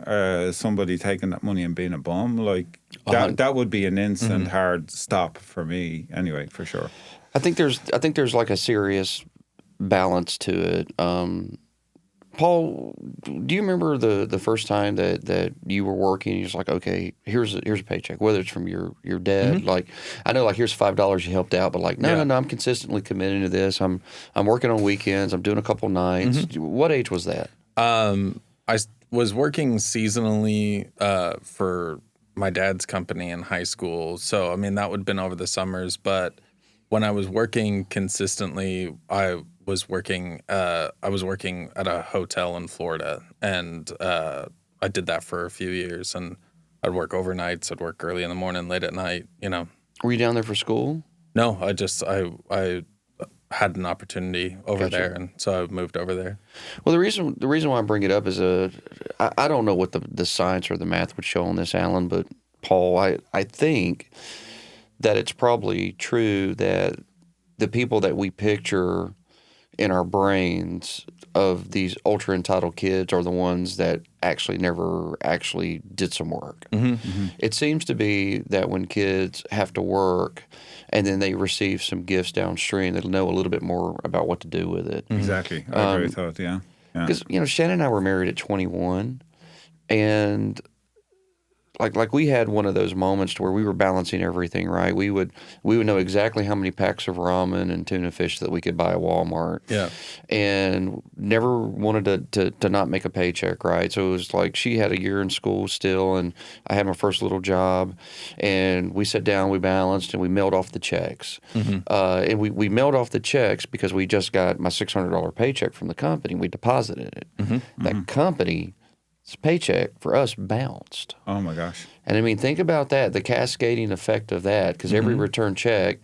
somebody taking that money and being a bum, like that would be an instant hard stop for me anyway, for sure. I think there's like a serious balance to it. Paul, do you remember the first time that you were working and you're just like, okay, here's a paycheck, whether it's from your dad, like, I know, like, here's $5 you helped out, but like, no, I'm consistently committing to this. I'm working on weekends. I'm doing a couple nights. What age was that? I was working seasonally for my dad's company in high school. So, I mean, that would have been over the summers. But when I was working consistently, I was working at a hotel in Florida. And I did that for a few years. And I'd work overnights. I'd work early in the morning, late at night, you know. Were you down there for school? No, I had an opportunity over there, and so I moved over there. Well, the reason why I bring it up is I don't know what the science or the math would show on this, Alan, but Paul, I think that it's probably true that the people that we picture in our brains of these ultra entitled kids are the ones that actually never actually did some work. It seems to be that when kids have to work and then they receive some gifts downstream, they'll know a little bit more about what to do with it. Exactly. I agree with that, yeah. Because, you know, Shannon and I were married at 21, and like we had one of those moments to where we were balancing everything, right? We would know exactly how many packs of ramen and tuna fish that we could buy at Walmart. Yeah. And never wanted to not make a paycheck, right? So it was like she had a year in school still, and I had my first little job, and we sat down, we balanced, and we mailed off the checks. And we mailed off the checks because we just got my $600 paycheck from the company. We deposited it. That company paycheck for us bounced. Oh my gosh. And I mean, think about that, the cascading effect of that, because every return check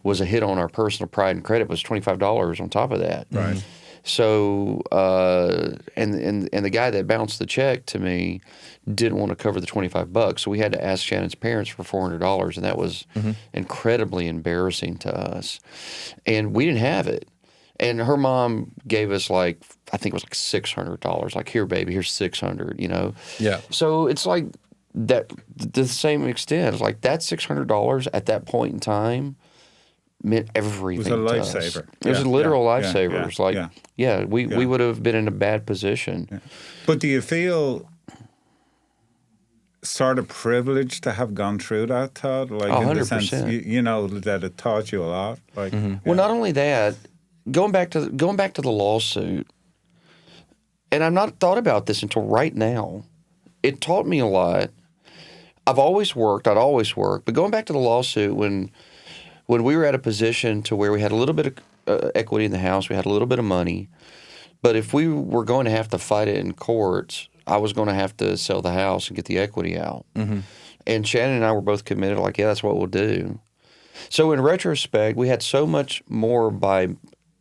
was a hit on our personal pride and credit, was $25 on top of that. Right. So, and the guy that bounced the check to me didn't want to cover the $25. So we had to ask Shannon's parents for $400, and that was incredibly embarrassing to us. And we didn't have it. And her mom gave us, like, I think it was like $600. Like, here, baby, here's $600, you know? Yeah. So it's like that, to the same extent. It's like that $600 at that point in time meant everything. It was a to us. lifesaver. It was a literal lifesaver. Yeah. It's like, we would have been in a bad position. Yeah. But do you feel sort of privileged to have gone through that, Todd? Like, 100%. in the sense, you know, that it taught you a lot? Like, Well, not only that, going back to the lawsuit, and I've not thought about this until right now. It taught me a lot. I'd always worked, but going back to the lawsuit, when we were at a position to where we had a little bit of equity in the house, we had a little bit of money, but if we were going to have to fight it in courts, I was going to have to sell the house and get the equity out. And Shannon and I were both committed, like, yeah, that's what we'll do. So in retrospect, we had so much more by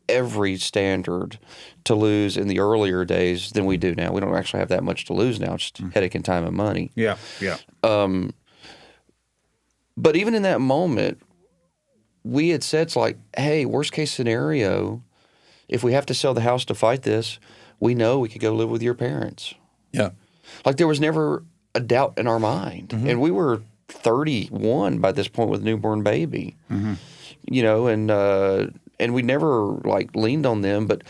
every standard to lose in the earlier days than we do now. We don't actually have that much to lose now, just headache and time and money. Yeah. But even in that moment, we had said, it's like, hey, worst case scenario, if we have to sell the house to fight this, we know we could go live with your parents. Yeah. Like, there was never a doubt in our mind. And we were 31 by this point with a newborn baby. You know, and we never, like, leaned on them. But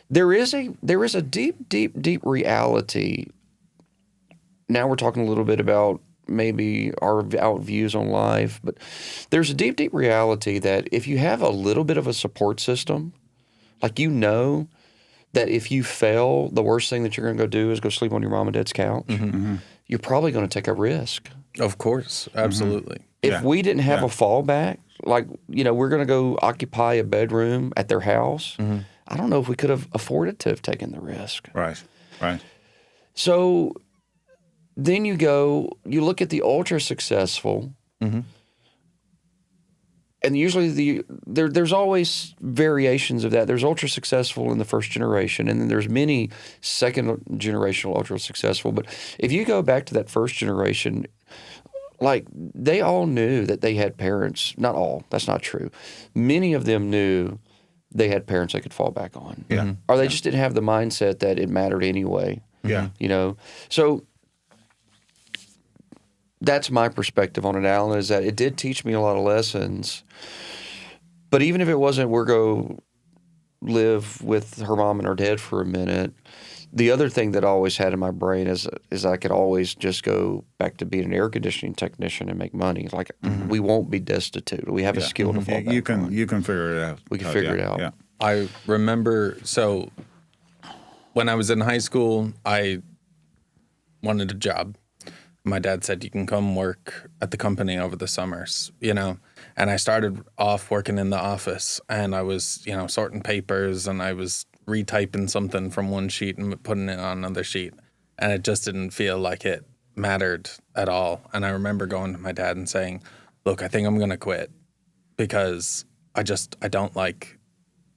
there is a deep reality. Now we're talking a little bit about maybe our views on life, but there's a deep reality that if you have a little bit of a support system, like, you know that if you fail, the worst thing that you're going to go do is go sleep on your mom and dad's couch. You're probably going to take a risk. Of course. Absolutely. If we didn't have a fallback, like, you know, we're going to go occupy a bedroom at their house, I don't know if we could have afforded to have taken the risk. Right. So then you look at the ultra successful, and usually there's always variations of that. There's ultra successful in the first generation, and then there's many second generational ultra successful. But if you go back to that first generation, like, they all knew that they had parents. Not all. That's not true. Many of them knew they had parents they could fall back on. Yeah. Or they just didn't have the mindset that it mattered anyway. Yeah. You know, so that's my perspective on it, Alan, is that it did teach me a lot of lessons. But even if it wasn't, we're go live with her mom and her dad for a minute, the other thing that I always had in my brain is I could always just go back to being an air conditioning technician and make money. Like we won't be destitute. We have a skill to fall back on. You can figure it out. We can figure it out. Yeah. I remember, so when I was in high school, I wanted a job. My dad said, you can come work at the company over the summers, you know. And I started off working in the office, and I was, you know, sorting papers, and I was retyping something from one sheet and putting it on another sheet. And it just didn't feel like it mattered at all. And I remember going to my dad and saying, look, I think I'm going to quit because I don't like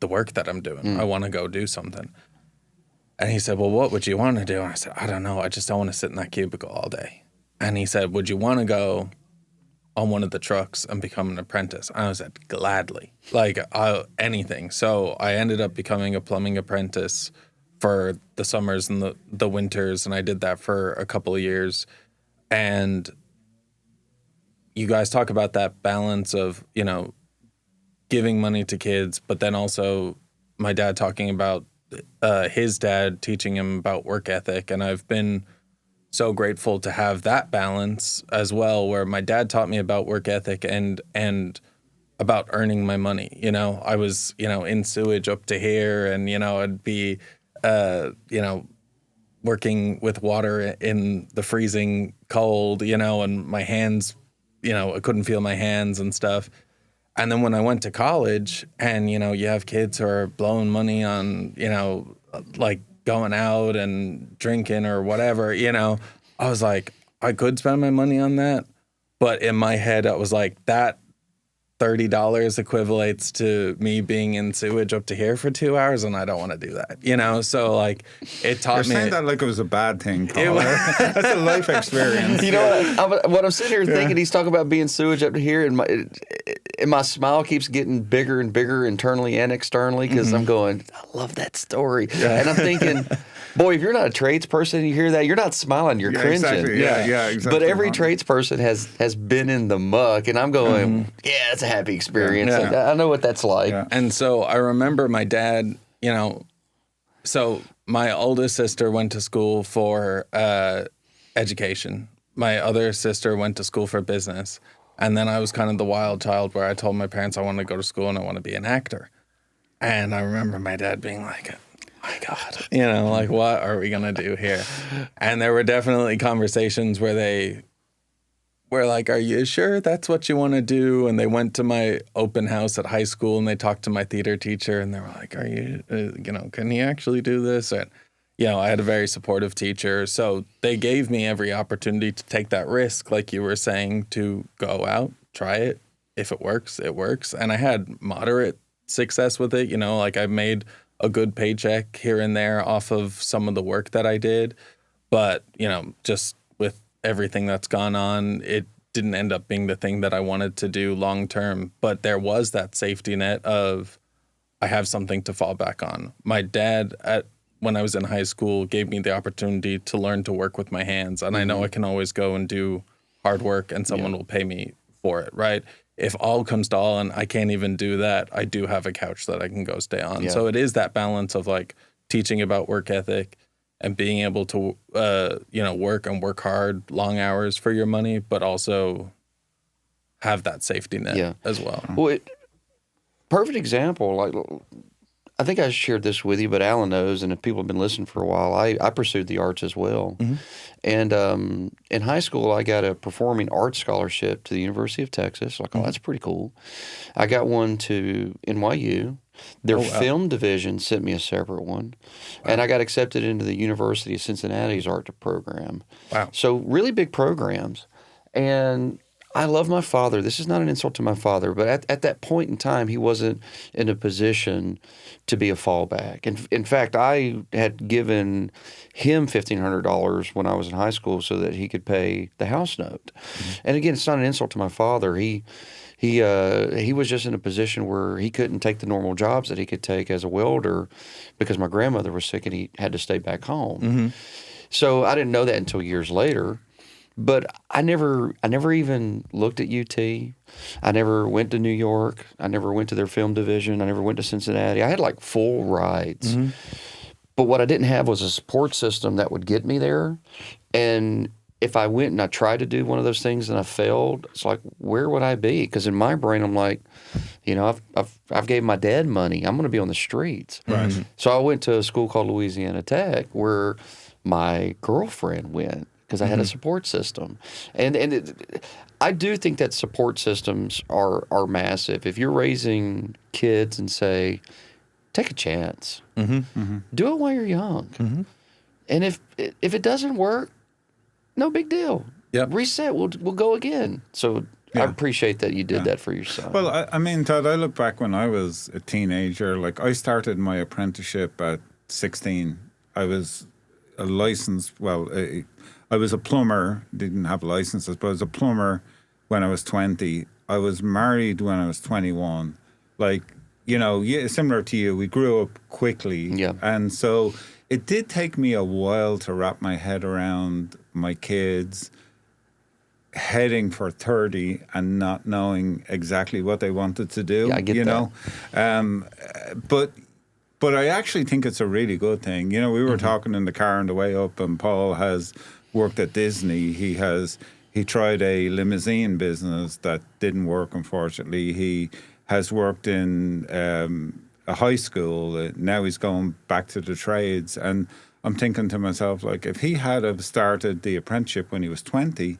the work that I'm doing. I want to go do something. And he said, well, what would you want to do? And I said, I don't know. I just don't want to sit in that cubicle all day. And he said, would you want to go on one of the trucks and become an apprentice? And I said, gladly, like anything. So I ended up becoming a plumbing apprentice for the summers and the winters. And I did that for a couple of years. And you guys talk about that balance of, you know, giving money to kids, but then also my dad talking about his dad teaching him about work ethic. And I've been so grateful to have that balance as well, where my dad taught me about work ethic and about earning my money. You know, I was, you know, in sewage up to here, and, you know, I'd be, you know, working with water in the freezing cold, you know, and my hands, you know, I couldn't feel my hands and stuff. And then when I went to college and, you know, you have kids who are blowing money on, you know, like going out and drinking or whatever, you know, I was like, I could spend my money on that. But in my head, I was like, that $30 equivalates to me being in sewage up to here for 2 hours, and I don't want to do that, you know? So, like, it taught me. You're saying that like it was a bad thing, Colin. That's a life experience. You know what I'm sitting here thinking, he's talking about being sewage up to here, and my smile keeps getting bigger and bigger internally and externally because I'm going, I love that story. Yeah. And I'm thinking, boy, if you're not a tradesperson and you hear that, you're not smiling, you're cringing. Exactly. Yeah, exactly. But every tradesperson has been in the muck, and I'm going, yeah, it's a happy experience. Yeah. Like, I know what that's like. Yeah. And so I remember my dad, you know, so my oldest sister went to school for education. My other sister went to school for business. And then I was kind of the wild child where I told my parents I want to go to school and I want to be an actor. And I remember my dad being like, my God, you know, like, what are we going to do here? And there were definitely conversations where they were like, are you sure that's what you want to do? And they went to my open house at high school and they talked to my theater teacher and they were like, are you, you know, can you actually do this? And, you know, I had a very supportive teacher. So they gave me every opportunity to take that risk, like you were saying, to go out, try it. If it works, it works. And I had moderate success with it. You know, like I made a good paycheck here and there off of some of the work that I did. But, you know, just with everything that's gone on, it didn't end up being the thing that I wanted to do long term. But there was that safety net of I have something to fall back on. My dad, when I was in high school, gave me the opportunity to learn to work with my hands. And I know I can always go and do hard work and someone will pay me for it, right? If all comes to all and I can't even do that, I do have a couch that I can go stay on. Yeah. So it is that balance of like teaching about work ethic and being able to, you know, work and work hard, long hours for your money, but also have that safety net as well. Well, perfect example. Like, I think I shared this with you, but Alan knows, and if people have been listening for a while, I pursued the arts as well. And in high school, I got a performing arts scholarship to the University of Texas. Like, oh, that's pretty cool. I got one to NYU. Their film division sent me a separate one. And I got accepted into the University of Cincinnati's art program. Wow. So really big programs. And I love my father. This is not an insult to my father, but at that point in time, he wasn't in a position to be a fallback. In fact, I had given him $1,500 when I was in high school so that he could pay the house note. And again, it's not an insult to my father. He was just in a position where he couldn't take the normal jobs that he could take as a welder because my grandmother was sick and he had to stay back home. So I didn't know that until years later. But I never even looked at UT. I never went to New York. I never went to their film division. I never went to Cincinnati. I had like full rides. But what I didn't have was a support system that would get me there. And if I went and I tried to do one of those things and I failed, it's like, where would I be? Because in my brain, I'm like, you know, I've gave my dad money. I'm going to be on the streets. Right. So I went to a school called Louisiana Tech where my girlfriend went because I had a support system. And I do think that support systems are massive. If you're raising kids and say, take a chance, do it while you're young. And if it doesn't work, no big deal. Yep. Reset. We'll go again. So I appreciate that you did that for your son. Well, I mean, Todd, I look back when I was a teenager. Like, I started my apprenticeship at 16. I was a licensed, I was a plumber, didn't have licenses, but I was a plumber when I was 20. I was married when I was 21. Like, you know, similar to you, we grew up quickly. Yeah. And so it did take me a while to wrap my head around my kids heading for 30 and not knowing exactly what they wanted to do. Yeah, I get you that. know? But I actually think it's a really good thing. You know, we were talking in the car on the way up, and Paul has worked at Disney. He tried a limousine business that didn't work, unfortunately. He has worked in a high school. Now he's going back to the trades. And I'm thinking to myself, like, if he had have started the apprenticeship when he was 20,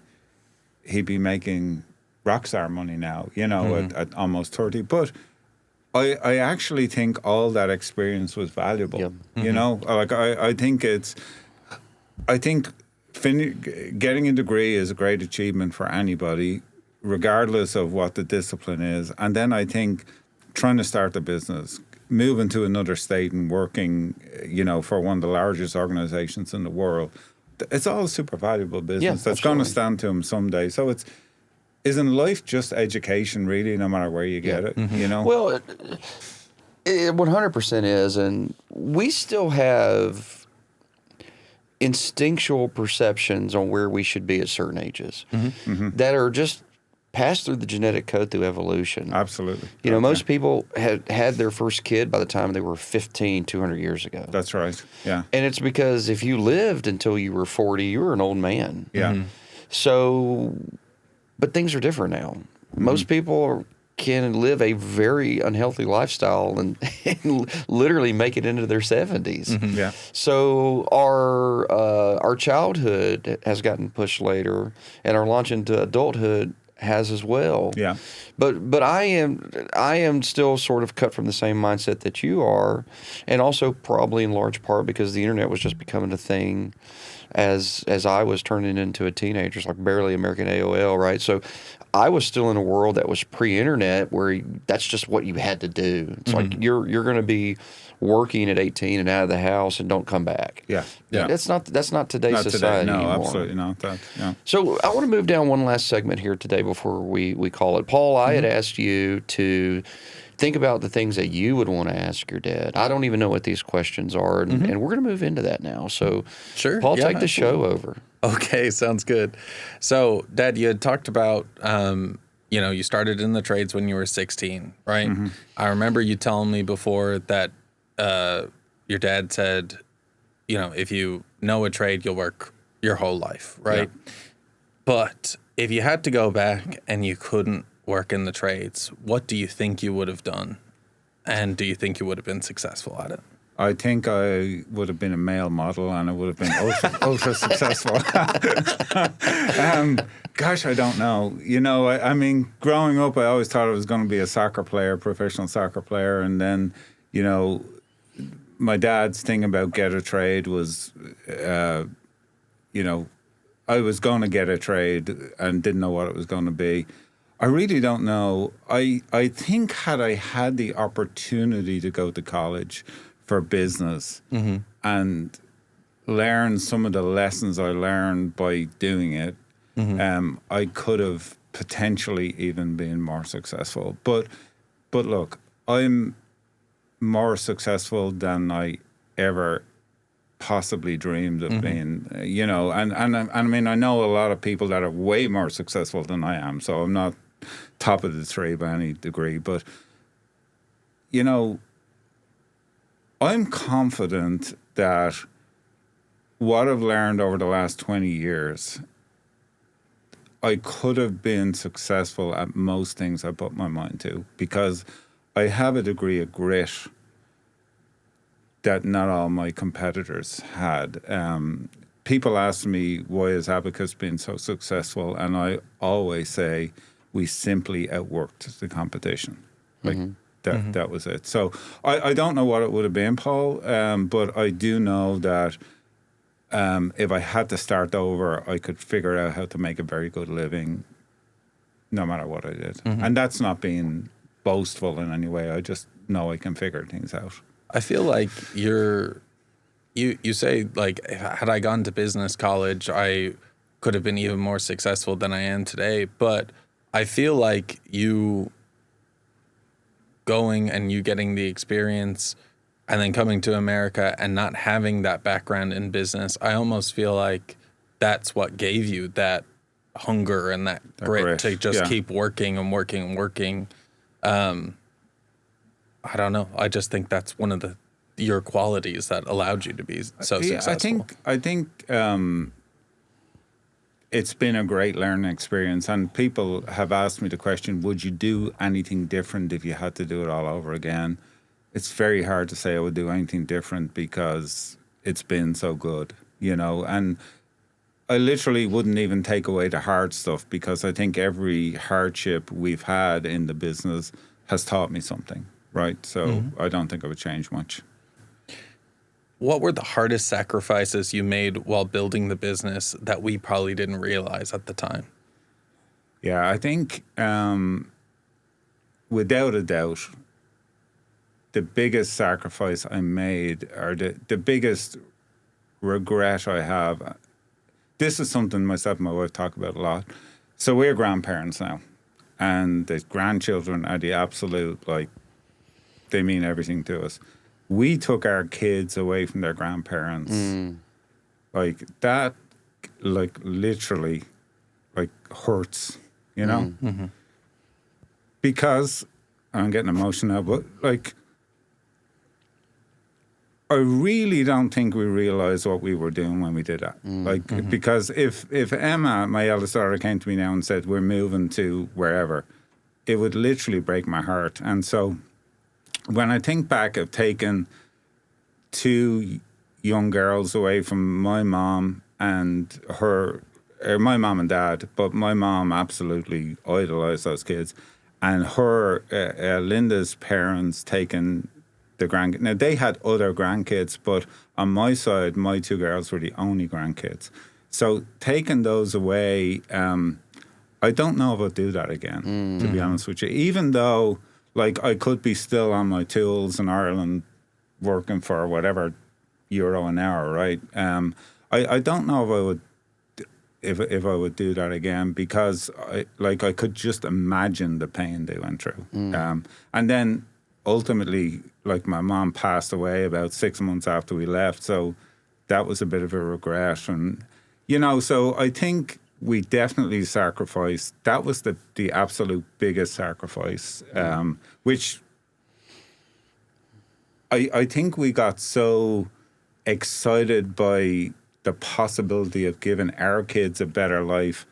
he'd be making rock star money now, you know, at almost 30. But I actually think all that experience was valuable. Yep. You know, like I think getting a degree is a great achievement for anybody, regardless of what the discipline is. And then I think trying to start a business, moving to another state and working, you know, for one of the largest organizations in the world, it's all super valuable business that's going to stand to them someday. So isn't life just education, really, no matter where you get it, you know? Well, it 100% is. And we still have instinctual perceptions on where we should be at certain ages that are just passed through the genetic code through evolution. Absolutely. You know, most people had their first kid by the time they were 15, 200 years ago. That's right, yeah. And it's because if you lived until you were 40, you were an old man. Yeah. So, but things are different now. Most people can live a very unhealthy lifestyle and literally make it into their 70s. Yeah. So our childhood has gotten pushed later, and our launch into adulthood has as well. Yeah. But I am still sort of cut from the same mindset that you are, and also probably in large part because the internet was just becoming a thing as I was turning into a teenager. It's like barely American AOL, right? So I was still in a world that was pre-internet where that's just what you had to do. It's like you're going to be working at 18 and out of the house and don't come back. Yeah. Yeah. That's not today's society No, anymore. absolutely not. Yeah. So I want to move down one last segment here today before we call it. Paul, I had asked you to think about the things that you would want to ask your dad. I don't even know what these questions are, and we're going to move into that now. So, Sure. Paul, Yeah, take the show over. Okay, sounds good. So, Dad, you had talked about, you know, you started in the trades when you were 16, right? I remember you telling me before that your dad said, you know, if you know a trade, you'll work your whole life, right? Yeah. But if you had to go back and you couldn't work in the trades, what do you think you would have done? And do you think you would have been successful at it? I think I would have been a male model and I would have been ultra successful. Gosh, I don't know. You know, I mean, growing up, I always thought I was going to be a soccer player, professional soccer player. And then, you know, my dad's thing about get a trade was, you know, I was going to get a trade and didn't know what it was going to be. I really don't know. I think had I had the opportunity to go to college for business and learn some of the lessons I learned by doing it, I could have potentially even been more successful. But look, I'm more successful than I ever possibly dreamed of being, you know, and I mean, I know a lot of people that are way more successful than I am, so I'm not top of the tree by any degree, but, you know, I'm confident that what I've learned over the last 20 years, I could have been successful at most things I put my mind to, because I have a degree of grit that not all my competitors had. People ask me, why has Abacus been so successful? And I always say, we simply outworked the competition. Like, that was it. So I don't know what it would have been, Paul, but I do know that if I had to start over, I could figure out how to make a very good living no matter what I did. And that's not being boastful in any way. I just know I can figure things out. I feel like you say, like, had I gone to business college, I could have been even more successful than I am today. But I feel like you going and you getting the experience and then coming to America and not having that background in business, I almost feel like that's what gave you that hunger and that grit to just keep working and working and working. I don't know. I just think that's one of your qualities that allowed you to be so successful. I think it's been a great learning experience, and people have asked me the question, would you do anything different if you had to do it all over again? It's very hard to say I would do anything different because it's been so good, you know, and I literally wouldn't even take away the hard stuff, because I think every hardship we've had in the business has taught me something. Right, so I don't think I would change much. What were the hardest sacrifices you made while building the business that we probably didn't realize at the time? Yeah, I think without a doubt, the biggest sacrifice I made, or the biggest regret I have, this is something myself and my wife talk about a lot. So we're grandparents now, and the grandchildren are the absolute, like, they mean everything to us. We took our kids away from their grandparents. Like, that, like, literally, like, hurts, you know? Because, I'm getting emotional now, but, like, I really don't think we realized what we were doing when we did that. Like, because if Emma, my eldest daughter, came to me now and said, we're moving to wherever, it would literally break my heart. And so, when I think back of taking two young girls away from my mom and my mom and dad, but my mom absolutely idolized those kids, and her, Linda's parents taking the grandkids. Now, they had other grandkids, but on my side, my two girls were the only grandkids. So taking those away, I don't know if I'll do that again, to be honest with you, even though, like, I could be still on my tools in Ireland working for whatever euro an hour, right? I don't know if I would, if I would do that again, because I could just imagine the pain they went through. And then ultimately, like, my mom passed away about 6 months after we left, so that was a bit of a regret. And, you know, so I think we definitely sacrificed. That was the absolute biggest sacrifice, which I think we got so excited by the possibility of giving our kids a better life.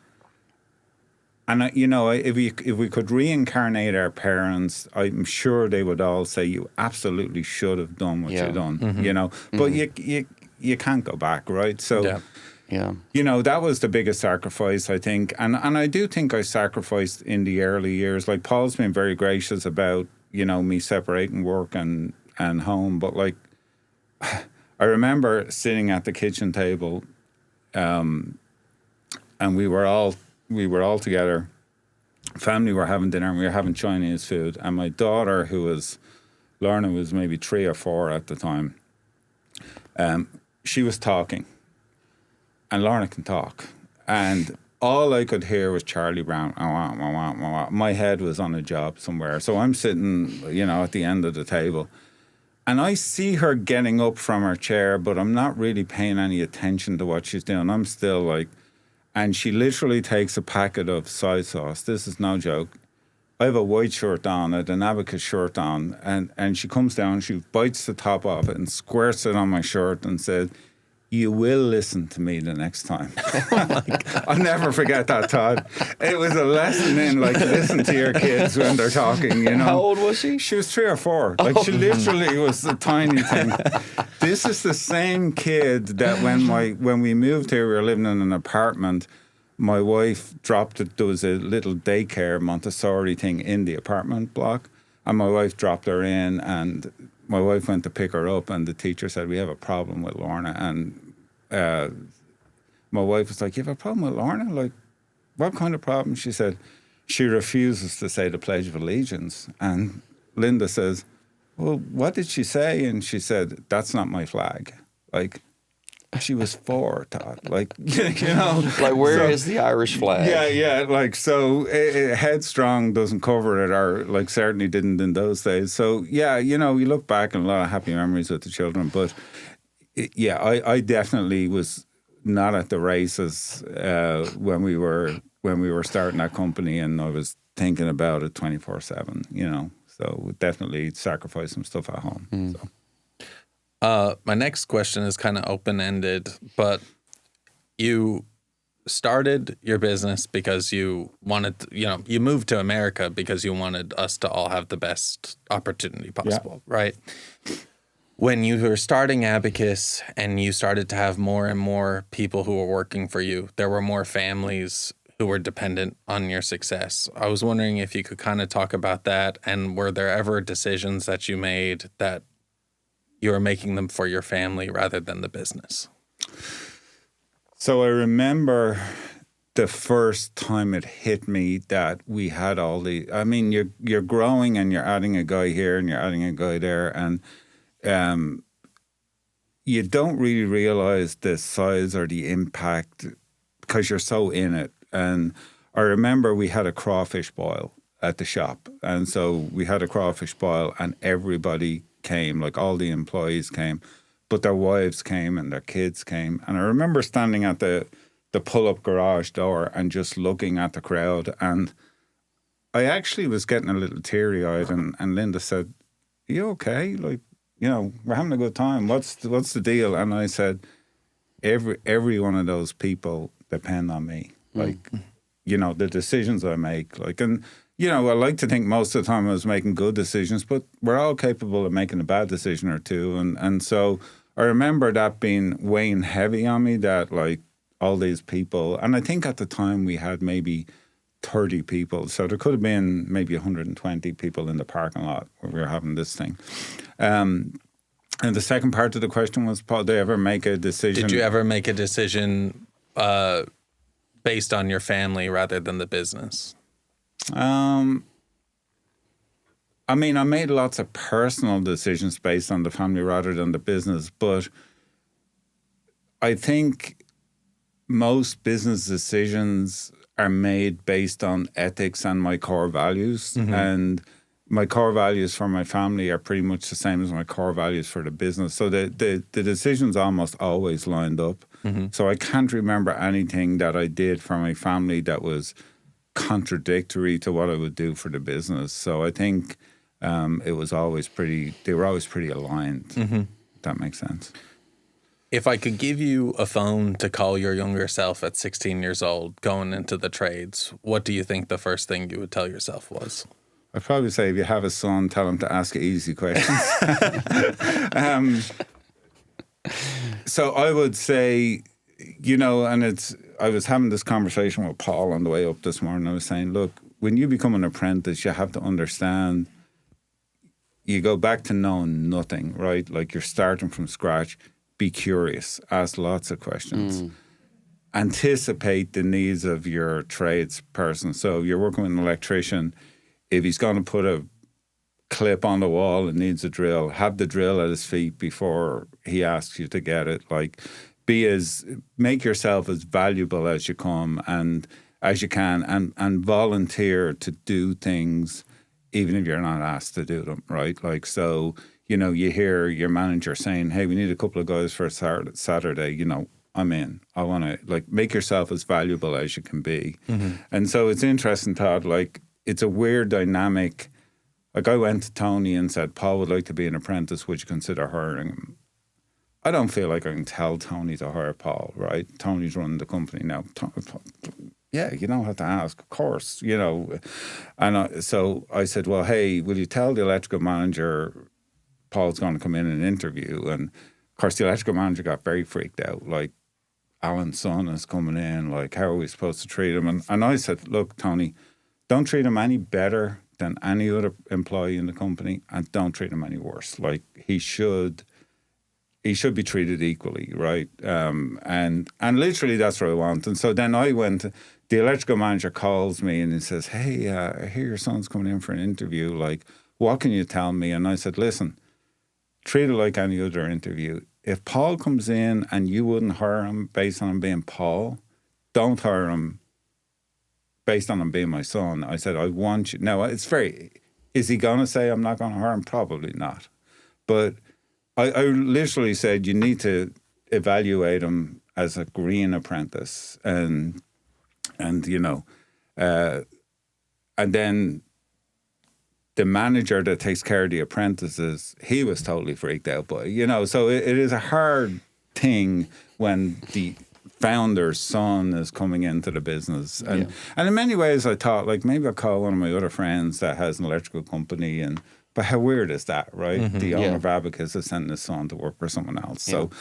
And, you know, if we could reincarnate our parents, I'm sure they would all say, you absolutely should have done what you've done, you know. But you can't go back, right? So... Yeah. You know, that was the biggest sacrifice, I think. And I do think I sacrificed in the early years. Like, Paul's been very gracious about, you know, me separating work and home. But, like, I remember sitting at the kitchen table, and we were all together. Family were having dinner, and we were having Chinese food. And my daughter, Lorna was maybe 3 or 4 at the time, she was talking. And Lorna can talk. And all I could hear was Charlie Brown. My head was on a job somewhere. So I'm sitting, you know, at the end of the table. And I see her getting up from her chair, but I'm not really paying any attention to what she's doing. I'm still like, and she literally takes a packet of soy sauce. This is no joke. I have a white shirt on, an Abacus shirt on, and she comes down, she bites the top off it and squirts it on my shirt and said, "You will listen to me the next time." I'll never forget that, Todd. It was a lesson in, like, listen to your kids when they're talking, you know. How old was she? She was 3 or 4. Like, she literally was a tiny thing. This is the same kid that when we moved here, we were living in an apartment. My wife dropped it. There was a little daycare Montessori thing in the apartment block, and my wife dropped her in, and my wife went to pick her up, and the teacher said, "We have a problem with Lorna." And my wife was like, "You have a problem with Lorna? Like, what kind of problem?" She said, "She refuses to say the Pledge of Allegiance." And Linda says, "Well, what did she say?" And she said, "That's not my flag." Like, she was 4, Todd. Like, you know. Like, where is the Irish flag? Yeah. Like, so Headstrong doesn't cover it, or, like, certainly didn't in those days. So, yeah, you know, you look back and a lot of happy memories with the children. But, yeah, I definitely was not at the races when we were starting that company, and I was thinking about it 24/7, you know. So definitely sacrificed some stuff at home. So. My next question is kind of open-ended, but you started your business because you wanted, you moved to America because you wanted us to all have the best opportunity possible, right? When you were starting Abacus and you started to have more and more people who were working for you, there were more families who were dependent on your success. I was wondering if you could kind of talk about that, and were there ever decisions that you made that you were making them for your family rather than the business? So I remember the first time it hit me that we had all the, I mean, you're growing and you're adding a guy here and you're adding a guy there, and you don't really realize the size or the impact because you're so in it. And I remember we had a crawfish boil at the shop, and so we had a crawfish boil and everybody came, like all the employees came, but their wives came and their kids came. And I remember standing at the pull-up garage door and just looking at the crowd, and I actually was getting a little teary-eyed, and Linda said, "Are you okay? Like, you know, we're having a good time. What's the deal?" And I said, every one of those people depend on me. Like, you know, the decisions I make, like, and you know, I like to think most of the time I was making good decisions, but we're all capable of making a bad decision or two. And so I remember that being weighing heavy on me, that, like, all these people. And I think at the time we had maybe 30 people. So there could have been maybe 120 people in the parking lot where we were having this thing. And the second part of the question was, Paul, did I ever make a decision? Did you ever make a decision based on your family rather than the business? I mean, I made lots of personal decisions based on the family rather than the business, but I think most business decisions are made based on ethics and my core values. Mm-hmm. And my core values for my family are pretty much the same as my core values for the business. So the decisions almost always lined up. Mm-hmm. So I can't remember anything that I did for my family that was contradictory to what I would do for the business. So I think they were always pretty aligned. Mm-hmm. If that makes sense. If I could give you a phone to call your younger self at 16 years old going into the trades, what do you think the first thing you would tell yourself was? I'd probably say, if you have a son, tell him to ask easy questions. So I would say, you know, and I was having this conversation with Paul on the way up this morning. I was saying, look, when you become an apprentice, you have to understand, you go back to knowing nothing, right? Like, you're starting from scratch. Be curious. Ask lots of questions. Anticipate the needs of your tradesperson. So you're working with an electrician. If he's going to put a clip on the wall and needs a drill, have the drill at his feet before he asks you to get it. Like, make yourself as valuable as you come and as you can, and volunteer to do things even if you're not asked to do them, right? Like, so you know, you hear your manager saying, hey, we need a couple of guys for a Saturday, you know, I'm in. I want to, like, make yourself as valuable as you can be. And so it's interesting, Todd, like, it's a weird dynamic. Like, I went to Tony and said, Paul would like to be an apprentice. Would you consider hiring him? I don't feel like I can tell Tony to hire Paul, right? Tony's running the company now. Yeah, you don't have to ask, of course, you know. And so I said, well, hey, will you tell the electrical manager Paul's going to come in and interview? And of course, the electrical manager got very freaked out. Like, Alan's son is coming in. Like, how are we supposed to treat him? And I said, look, Tony, don't treat him any better than any other employee in the company, and don't treat him any worse. Like, he should be treated equally, right? And literally that's what I want. And so then I went, the electrical manager calls me and he says, hey, I hear your son's coming in for an interview. Like, what can you tell me? And I said, listen, treat it like any other interview. If Paul comes in and you wouldn't hire him based on him being Paul, don't hire him based on him being my son. I said, I want you. Now, is he going to say I'm not going to hire him? Probably not. But I literally said, you need to evaluate him as a green apprentice. And you know, and then the manager that takes care of the apprentices, he was totally freaked out by it, you know. So it is a hard thing when the founder's son is coming into the business. And in many ways I thought, like, maybe I'll call one of my other friends that has an electrical company. But how weird is that, right? The owner of Abacus is sending his son to work for someone else. So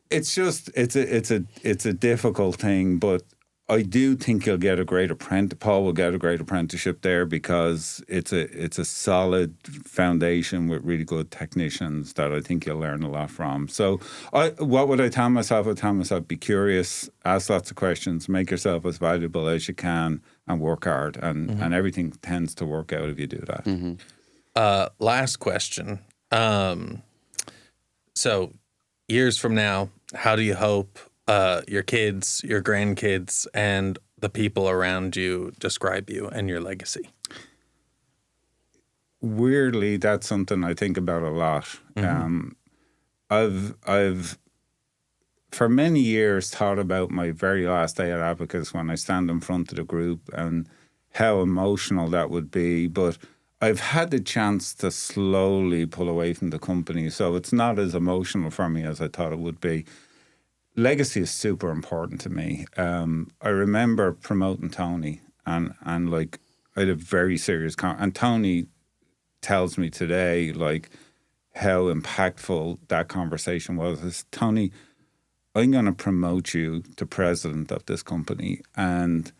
it's just, it's a difficult thing, but I do think he'll get a great Paul will get a great apprenticeship there, because it's a solid foundation with really good technicians that I think you'll learn a lot from. So what would I tell myself? I'd tell myself, be curious, ask lots of questions, make yourself as valuable as you can, and work hard. And everything tends to work out if you do that. Last question. So years from now, how do you hope your kids, your grandkids, and the people around you describe you and your legacy? Weirdly, that's something I think about a lot. I've for many years thought about my very last day at Abacus when I stand in front of the group and how emotional that would be. But I've had the chance to slowly pull away from the company, so it's not as emotional for me as I thought it would be. Legacy is super important to me. I remember promoting Tony, and like, I had a very serious and Tony tells me today, like, how impactful that conversation was. It's, Tony, I'm going to promote you to president of this company, and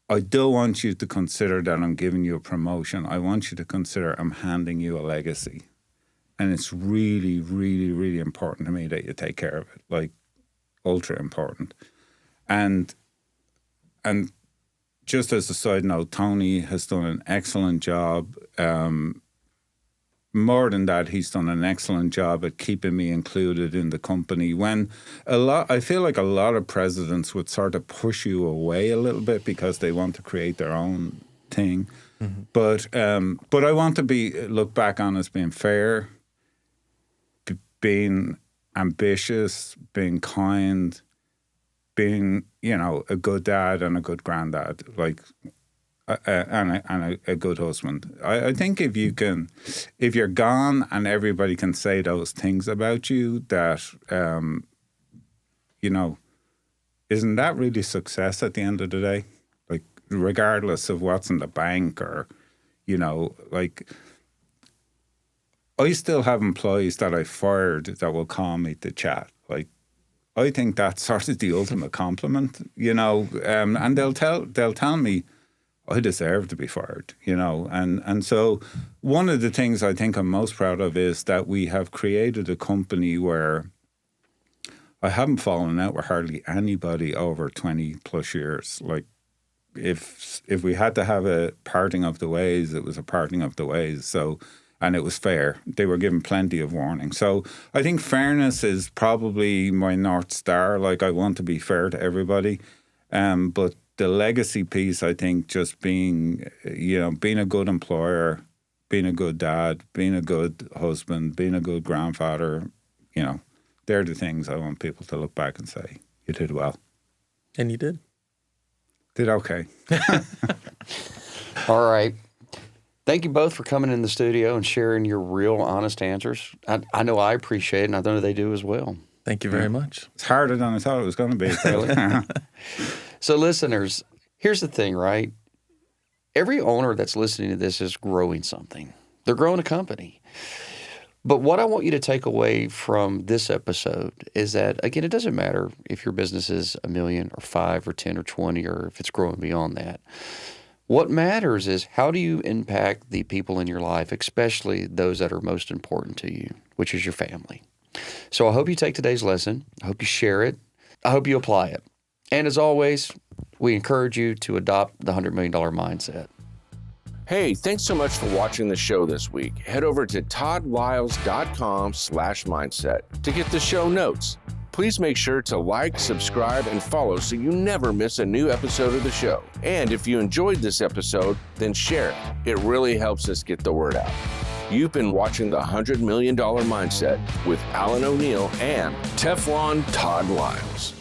I don't want you to consider that I'm giving you a promotion. I want you to consider I'm handing you a legacy. And it's really, really, really important to me that you take care of it, like, ultra important. And just as a side note, Tony has done an excellent job. More than that, he's done an excellent job at keeping me included in the company. When I feel like a lot of presidents would sort of push you away a little bit because they want to create their own thing. But I want to look back on as being fair, being ambitious, being kind, being, you know, a good dad and a good granddad, like, and a good husband. I think if you're gone and everybody can say those things about you, that, you know, isn't that really success at the end of the day? Like, regardless of what's in the bank, or, you know, like, I still have employees that I fired that will call me to chat. Like, I think that's sort of the ultimate compliment, you know, and they'll tell me I deserve to be fired, you know. And so one of the things I think I'm most proud of is that we have created a company where I haven't fallen out with hardly anybody over 20 plus years. Like, if we had to have a parting of the ways, it was a parting of the ways. So, and it was fair. They were given plenty of warning. So I think fairness is probably my North Star. Like, I want to be fair to everybody. But the legacy piece, I think, just being a good employer, being a good dad, being a good husband, being a good grandfather, you know, they're the things I want people to look back and say, you did well. And you did. Did okay. All right. Thank you both for coming in the studio and sharing your real, honest answers. I know I appreciate it, and I know they do as well. Thank you very much. It's harder than I thought it was going to be. Really? So, listeners, here's the thing, right? Every owner that's listening to this is growing something. They're growing a company. But what I want you to take away from this episode is that, again, it doesn't matter if your business is $1 million or 5 or 10 or 20 or if it's growing beyond that. What matters is how do you impact the people in your life, especially those that are most important to you, which is your family. So I hope you take today's lesson. I hope you share it. I hope you apply it. And as always, we encourage you to adopt the $100 million mindset. Hey, thanks so much for watching the show this week. Head over to toddliles.com/mindset to get the show notes. Please make sure to like, subscribe, and follow so you never miss a new episode of the show. And if you enjoyed this episode, then share it. It really helps us get the word out. You've been watching the $100 Million Mindset with Alan O'Neill and Teflon Todd Liles.